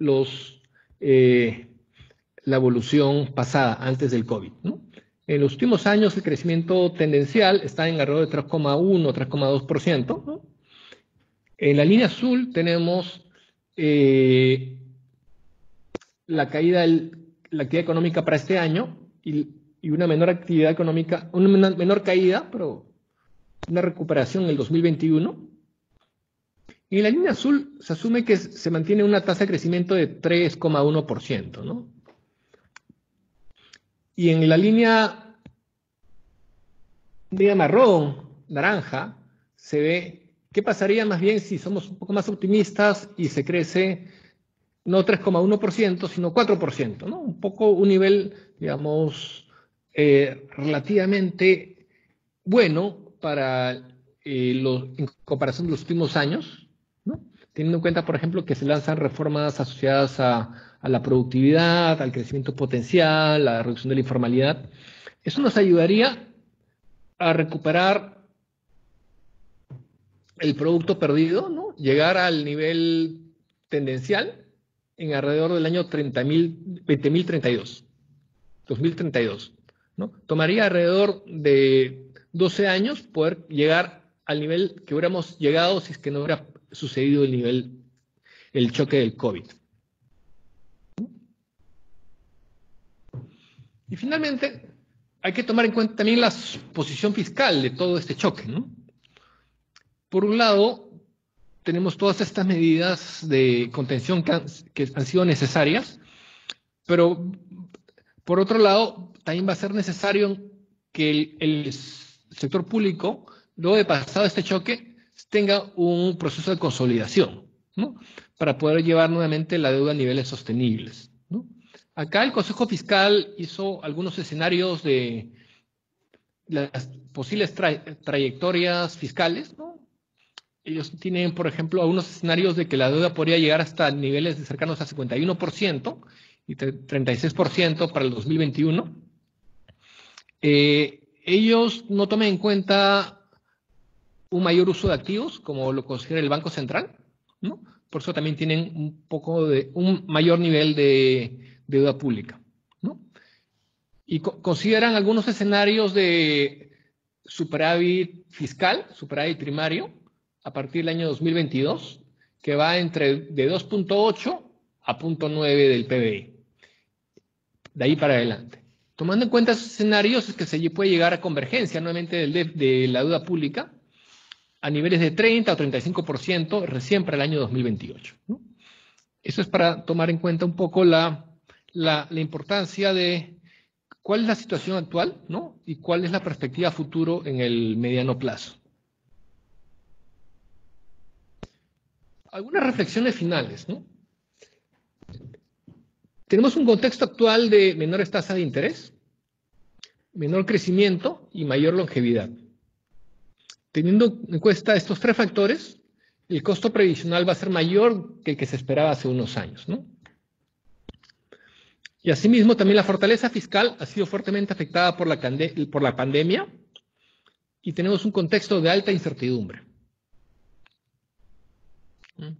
la evolución pasada, antes del COVID, ¿no? En los últimos años el crecimiento tendencial está en alrededor de 3,1, 3,2%, ¿no? En la línea azul tenemos la caída la actividad económica para este año y una menor actividad económica, una menor caída, pero una recuperación en el 2021. Y en la línea azul se asume que se mantiene una tasa de crecimiento de 3,1%, ¿no? Y en la línea marrón, naranja, se ve qué pasaría más bien si somos un poco más optimistas y se crece no 3,1%, sino 4%, ¿no? Un nivel, digamos, relativamente bueno para en comparación de los últimos años, ¿no? Teniendo en cuenta, por ejemplo, que se lanzan reformas asociadas a la productividad, al crecimiento potencial, a la reducción de la informalidad. Eso nos ayudaría a recuperar el producto perdido, ¿no? Llegar al nivel tendencial en alrededor del año 2032, ¿no? Tomaría alrededor de 12 años poder llegar al nivel que hubiéramos llegado si es que no hubiera sucedido el choque del COVID. Y finalmente, hay que tomar en cuenta también la posición fiscal de todo este choque, ¿no? Por un lado, tenemos todas estas medidas de contención que han sido necesarias, pero por otro lado, también va a ser necesario que el sector público, luego de pasado este choque, tenga un proceso de consolidación, ¿no? Para poder llevar nuevamente la deuda a niveles sostenibles, ¿no? Acá el Consejo Fiscal hizo algunos escenarios de las posibles trayectorias fiscales, ¿no? Ellos tienen, por ejemplo, algunos escenarios de que la deuda podría llegar hasta niveles de cercanos a 51% y 36% para el 2021. Ellos no toman en cuenta un mayor uso de activos, como lo considera el Banco Central, ¿no? Por eso también tienen un mayor nivel de deuda pública, ¿no? Y consideran algunos escenarios de superávit fiscal, superávit primario, a partir del año 2022, que va de 2,8 a 0,9 del PBI. De ahí para adelante. Tomando en cuenta esos escenarios, es que se puede llegar a convergencia nuevamente de la deuda pública a niveles de 30 o 35% recién para el año 2028, ¿no? Eso es para tomar en cuenta un poco la importancia de cuál es la situación actual, ¿no? Y cuál es la perspectiva futuro en el mediano plazo. algunas reflexiones finales, ¿no? Tenemos un contexto actual de menores tasas de interés, menor crecimiento y mayor longevidad. Teniendo en cuenta estos tres factores, el costo previsional va a ser mayor que el que se esperaba hace unos años, ¿no? Y asimismo, también la fortaleza fiscal ha sido fuertemente afectada por la pandemia y tenemos un contexto de alta incertidumbre. Bueno,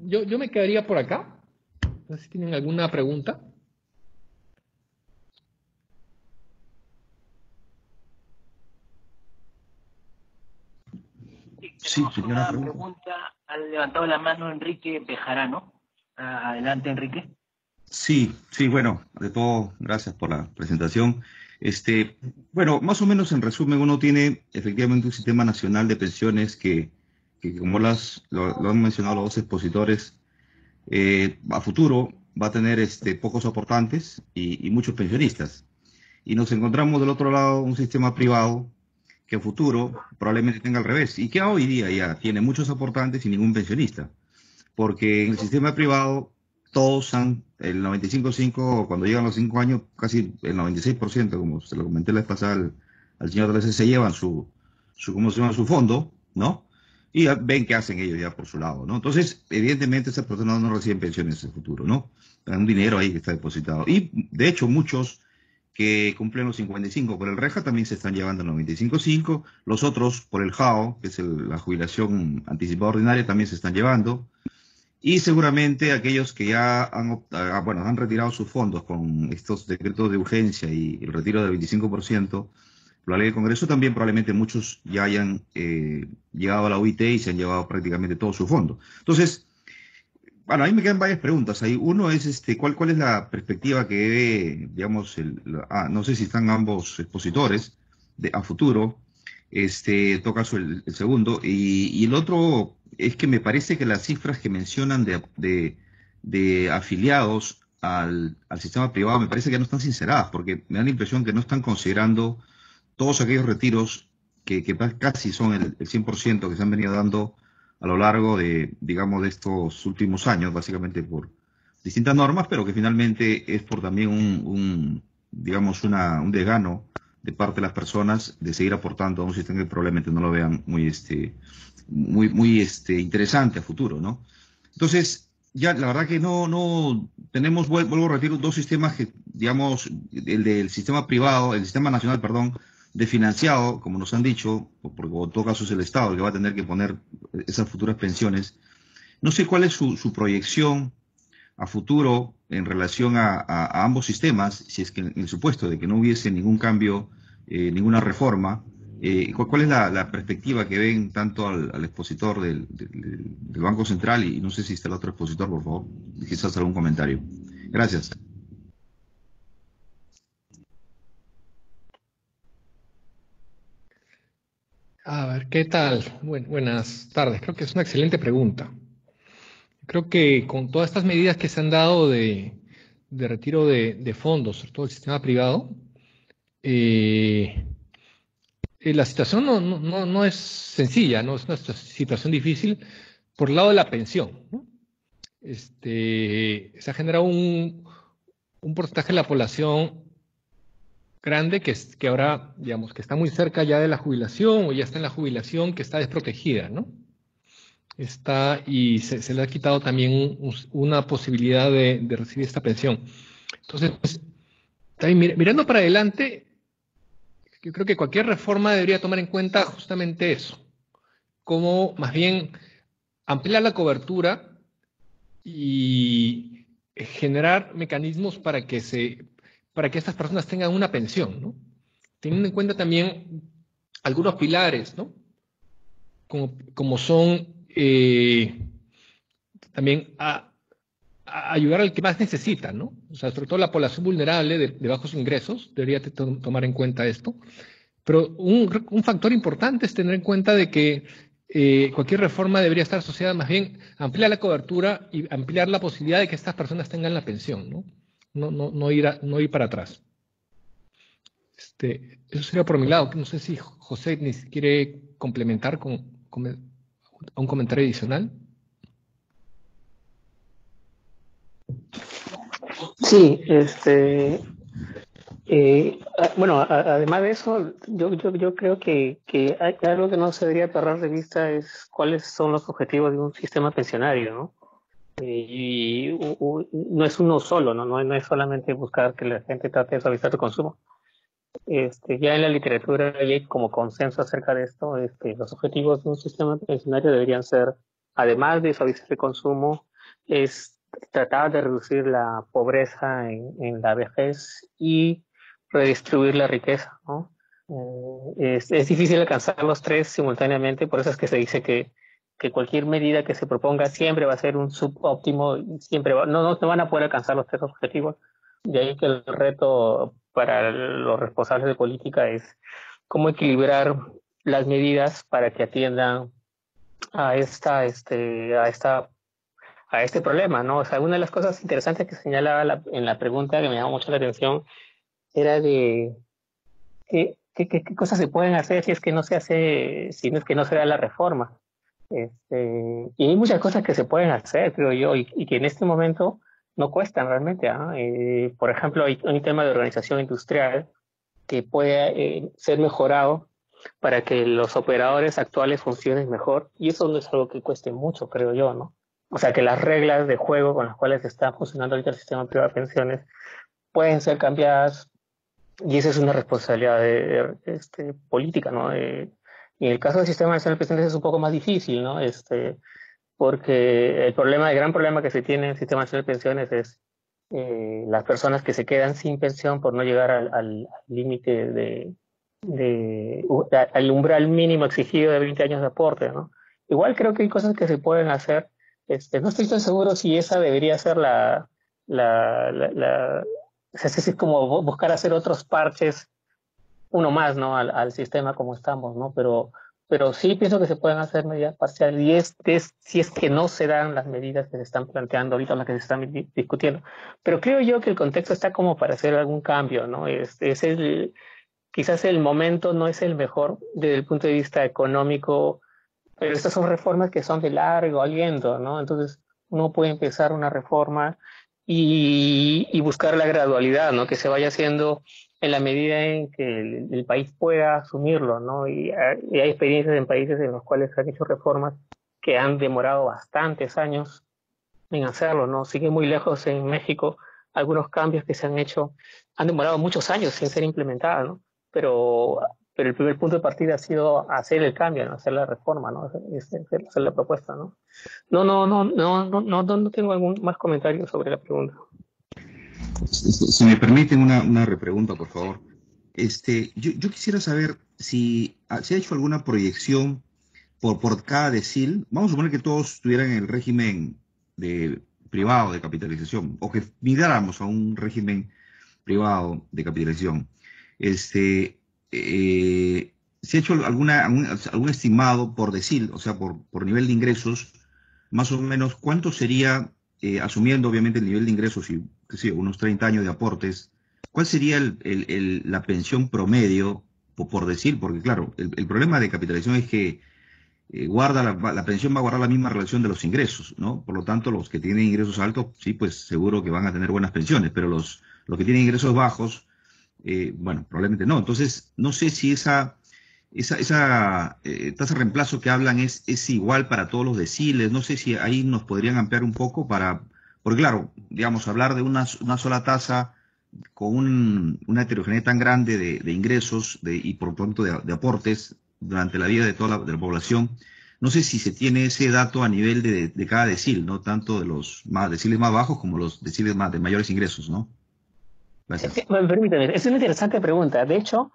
yo me quedaría por acá. No sé si tienen alguna pregunta. Sí, Tenemos tenía una una pregunta. pregunta. Ha levantado la mano Enrique Bejarano. Adelante, Enrique. Sí, sí, bueno, de todo, gracias por la presentación. Bueno, más o menos en resumen, uno tiene efectivamente un sistema nacional de pensiones que como lo han mencionado los dos expositores, a futuro va a tener pocos aportantes y muchos pensionistas. Y nos encontramos del otro lado un sistema privado que a futuro probablemente tenga al revés y que hoy día ya tiene muchos aportantes y ningún pensionista. Porque en el sistema privado todos han, el 95,5, cuando llegan los 5 años, casi el 96%, como se lo comenté la vez pasada al señor Dresser, se llevan ¿cómo se llama? Su fondo, ¿no? Y ya ven qué hacen ellos ya por su lado, ¿no? Entonces, evidentemente, esas personas no reciben pensiones en el futuro, ¿no? Hay un dinero ahí que está depositado. Y, de hecho, muchos que cumplen los 55 por el REJA también se están llevando el 95,5. Los otros, por el JAO, que es la jubilación anticipada ordinaria, también se están llevando. Y seguramente aquellos que ya han retirado sus fondos con estos decretos de urgencia y el retiro del 25%, la ley del Congreso, también probablemente muchos ya hayan llegado a la UIT y se han llevado prácticamente todo su fondo. Entonces, bueno, ahí me quedan varias preguntas. Ahí uno es, ¿cuál es la perspectiva que debe, digamos, no sé si están ambos expositores a futuro, en todo caso el segundo, y el otro es que me parece que las cifras que mencionan de afiliados al sistema privado me parece que no están sinceradas, porque me da la impresión que no están considerando todos aquellos retiros que casi son el 100% que se han venido dando a lo largo de, digamos, de estos últimos años, básicamente por distintas normas, pero que finalmente es por también digamos, un desgano de parte de las personas de seguir aportando a un sistema que probablemente no lo vean muy interesante a futuro, ¿no? Entonces, ya la verdad que no tenemos, vuelvo a repetir, dos sistemas que, digamos, el del sistema privado, el sistema nacional, perdón, de financiado, como nos han dicho, porque en todo caso es el Estado el que va a tener que poner esas futuras pensiones. No sé cuál es su proyección a futuro en relación a ambos sistemas, si es que en el supuesto de que no hubiese ningún cambio, ninguna reforma, ¿cuál es la perspectiva que ven tanto al expositor del Banco Central y no sé si está el otro expositor, por favor, quizás algún comentario? Gracias. A ver, ¿qué tal? Buenas tardes. Creo que es una excelente pregunta. Creo que con todas estas medidas que se han dado de retiro de fondos, sobre todo el sistema privado, la situación no es sencilla, no es una situación difícil por el lado de la pensión, ¿no? Se ha generado un porcentaje de la población grande que ahora, digamos, que está muy cerca ya de la jubilación o ya está en la jubilación, que está desprotegida, ¿no? Y se le ha quitado también una posibilidad de recibir esta pensión. Entonces, pues, también mirando para adelante, yo creo que cualquier reforma debería tomar en cuenta justamente eso, cómo más bien ampliar la cobertura y generar mecanismos para que estas personas tengan una pensión, ¿no? Teniendo en cuenta también algunos pilares, ¿no? Como son también a ayudar al que más necesita, ¿no? O sea, sobre todo la población vulnerable de bajos ingresos, debería tomar en cuenta esto. Pero un factor importante es tener en cuenta de que cualquier reforma debería estar asociada más bien a ampliar la cobertura y ampliar la posibilidad de que estas personas tengan la pensión, ¿no? No ir para atrás. Eso sería por mi lado. No sé si José ni quiere complementar con un comentario adicional. Sí, bueno, además de eso, yo creo que hay algo que no se debería perder de vista es cuáles son los objetivos de un sistema pensionario, ¿no? No es uno solo, ¿no? No es solamente buscar que la gente trate de suavizar su consumo. Ya en la literatura hay como consenso acerca de esto. Los objetivos de un sistema pensionario deberían ser, además de suavizar el consumo, es tratar de reducir la pobreza en la vejez y redistribuir la riqueza, ¿no? Es difícil alcanzar los tres simultáneamente, por eso es que se dice que cualquier medida que se proponga siempre va a ser un subóptimo, y siempre no van a poder alcanzar los tres objetivos. De ahí que el reto para los responsables de política es cómo equilibrar las medidas para que atiendan a a este problema, ¿no? O sea, una de las cosas interesantes que señalaba en la pregunta que me llamó mucho la atención era de qué cosas se pueden hacer si es que no se hace, si no es que no se da la reforma. Y hay muchas cosas que se pueden hacer, creo yo, y que en este momento no cuestan realmente. ¿Ah? Por ejemplo, hay un tema de organización industrial que puede ser mejorado para que los operadores actuales funcionen mejor, y eso no es algo que cueste mucho, creo yo, ¿no? O sea, que las reglas de juego con las cuales está funcionando ahorita el sistema privado de pensiones pueden ser cambiadas, y esa es una responsabilidad política, ¿no? Y en el caso del sistema nacional de pensiones es un poco más difícil, ¿no? Porque el gran problema que se tiene en el sistema nacional de pensiones es las personas que se quedan sin pensión por no llegar al límite al umbral mínimo exigido de 20 años de aporte, ¿no? Igual creo que hay cosas que se pueden hacer. No estoy tan seguro si esa debería ser o sea, es como buscar hacer otros parches, uno más, ¿no? Al sistema como estamos, ¿no? Pero sí pienso que se pueden hacer medidas parciales, y si es que no se dan las medidas que se están planteando ahorita, las que se están discutiendo. Pero creo yo que el contexto está como para hacer algún cambio, ¿no? Quizás el momento no es el mejor desde el punto de vista económico, pero estas son reformas que son de largo aliento, ¿no? Entonces uno puede empezar una reforma y buscar la gradualidad, ¿no? Que se vaya haciendo en la medida en que el país pueda asumirlo, ¿no? Y hay experiencias en países en los cuales se han hecho reformas que han demorado bastantes años en hacerlo, ¿no? Sigue muy lejos en México. Algunos cambios que se han hecho han demorado muchos años sin ser implementados, ¿no? Pero, pero el primer punto de partida ha sido hacer el cambio, ¿no? Hacer la reforma, ¿no? Hacer la propuesta, ¿no? No tengo algún más comentario sobre la pregunta. Si me permiten una repregunta, por favor. Yo quisiera saber si se ha hecho alguna proyección por cada decil. Vamos a suponer que todos estuvieran en el régimen privado de capitalización, o que migráramos a un régimen privado de capitalización. ¿Se ha hecho algún estimado por decil, o sea, por nivel de ingresos, más o menos cuánto sería, asumiendo obviamente el nivel de ingresos y qué sé yo, unos 30 años de aportes, cuál sería la pensión promedio por decil? Porque claro, el problema de capitalización es que la pensión va a guardar la misma relación de los ingresos, ¿no? Por lo tanto, los que tienen ingresos altos, sí, pues seguro que van a tener buenas pensiones, pero los que tienen ingresos bajos, bueno, probablemente no. Entonces, no sé si esa tasa de reemplazo que hablan es igual para todos los deciles. No sé si ahí nos podrían ampliar un poco porque claro, digamos, hablar de una sola tasa con una heterogeneidad tan grande de ingresos y por lo tanto de aportes durante la vida de toda de la población, no sé si se tiene ese dato a nivel de cada decil, ¿no? Tanto de los deciles más bajos como los deciles de mayores ingresos, ¿no? Gracias. Permítame, es una interesante pregunta. De hecho,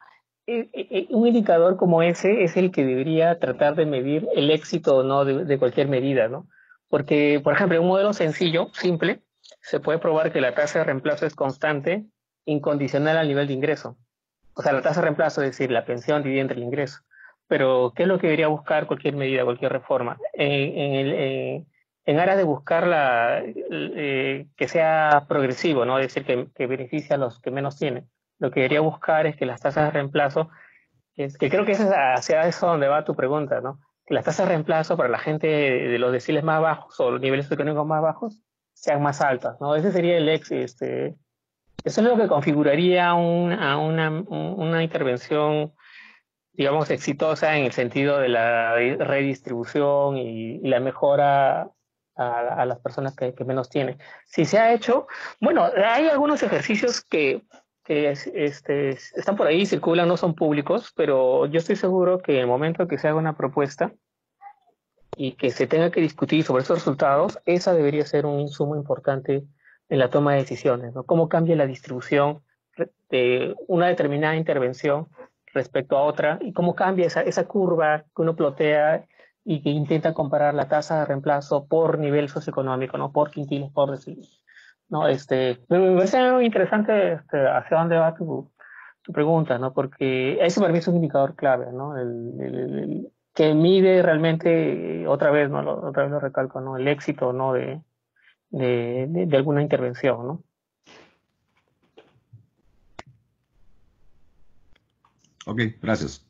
un indicador como ese es el que debería tratar de medir el éxito o no de cualquier medida, ¿no? Porque, por ejemplo, en un modelo sencillo, simple, se puede probar que la tasa de reemplazo es constante, incondicional al nivel de ingreso. O sea, la tasa de reemplazo, es decir, la pensión dividida entre el ingreso. Pero, ¿qué es lo que debería buscar cualquier medida, cualquier reforma? En aras de buscar que sea progresivo, ¿no? Es decir, que beneficie a los que menos tienen. lo que quería buscar es que las tasas de reemplazo, que creo que es hacia eso donde va tu pregunta, ¿no? Que las tasas de reemplazo para la gente de los deciles más bajos o los niveles económicos más bajos sean más altas, ¿no? Ese sería eso es lo que configuraría una intervención, digamos, exitosa en el sentido de la redistribución y la mejora a las personas que menos tienen. Si se ha hecho, bueno, hay algunos ejercicios que están por ahí, circulan, no son públicos, pero yo estoy seguro que en el momento que se haga una propuesta y que se tenga que discutir sobre esos resultados, esa debería ser un insumo importante en la toma de decisiones, ¿no? Cómo cambia la distribución de una determinada intervención respecto a otra y cómo cambia esa curva que uno plotea y que intenta comparar la tasa de reemplazo por nivel socioeconómico, ¿no? Por quintiles, por deciles. ¿No? Me parece muy interesante hacia dónde va tu pregunta, ¿no? Porque eso para mí es un indicador clave, ¿no? Que mide realmente, otra vez lo recalco, ¿no? El éxito, ¿no? De alguna intervención, ¿no? Ok, gracias.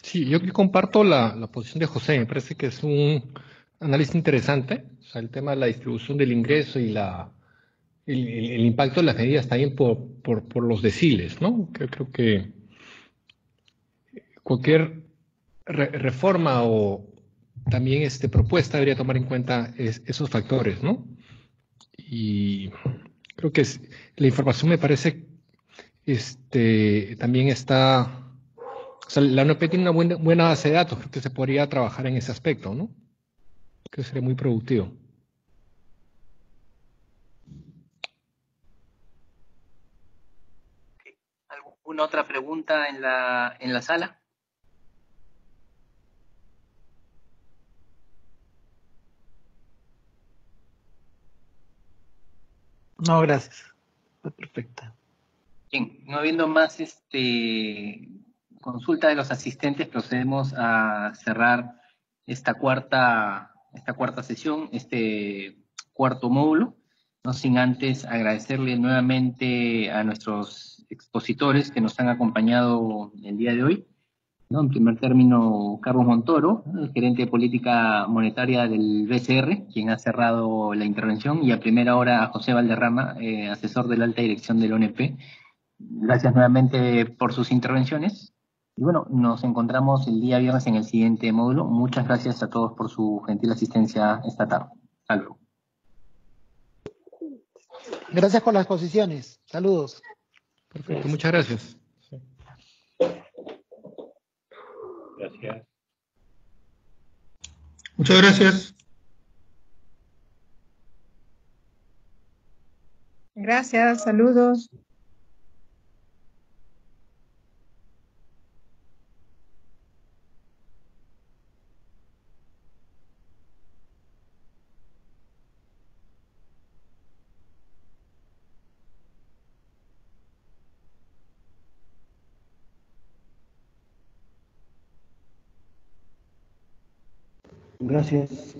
Sí, yo comparto la posición de José, me parece que es un análisis interesante, o sea, el tema de la distribución del ingreso y el impacto de las medidas también por los deciles, ¿no? Creo que cualquier reforma o también propuesta debería tomar en cuenta esos factores, ¿no? Y creo que la información me parece también está, o sea, la ONP tiene una buena base de datos, creo que se podría trabajar en ese aspecto, ¿no? Creo que sería muy productivo. ¿Alguna otra pregunta en la sala? No, gracias. Fue perfecta. Bien, no habiendo más consulta de los asistentes, procedemos a cerrar esta cuarta sesión, este cuarto módulo, no sin antes agradecerle nuevamente a nuestros expositores que nos han acompañado el día de hoy, ¿no? En primer término, Carlos Montoro, ¿no? El gerente de política monetaria del BCR, quien ha cerrado la intervención, y a primera hora a José Valderrama, asesor de la alta dirección del ONP. Gracias nuevamente por sus intervenciones. Y bueno, nos encontramos el día viernes en el siguiente módulo. Muchas gracias a todos por su gentil asistencia esta tarde. Hasta luego. Gracias por las exposiciones. Saludos. Perfecto, muchas gracias. Gracias. Muchas gracias. Gracias, saludos. Gracias.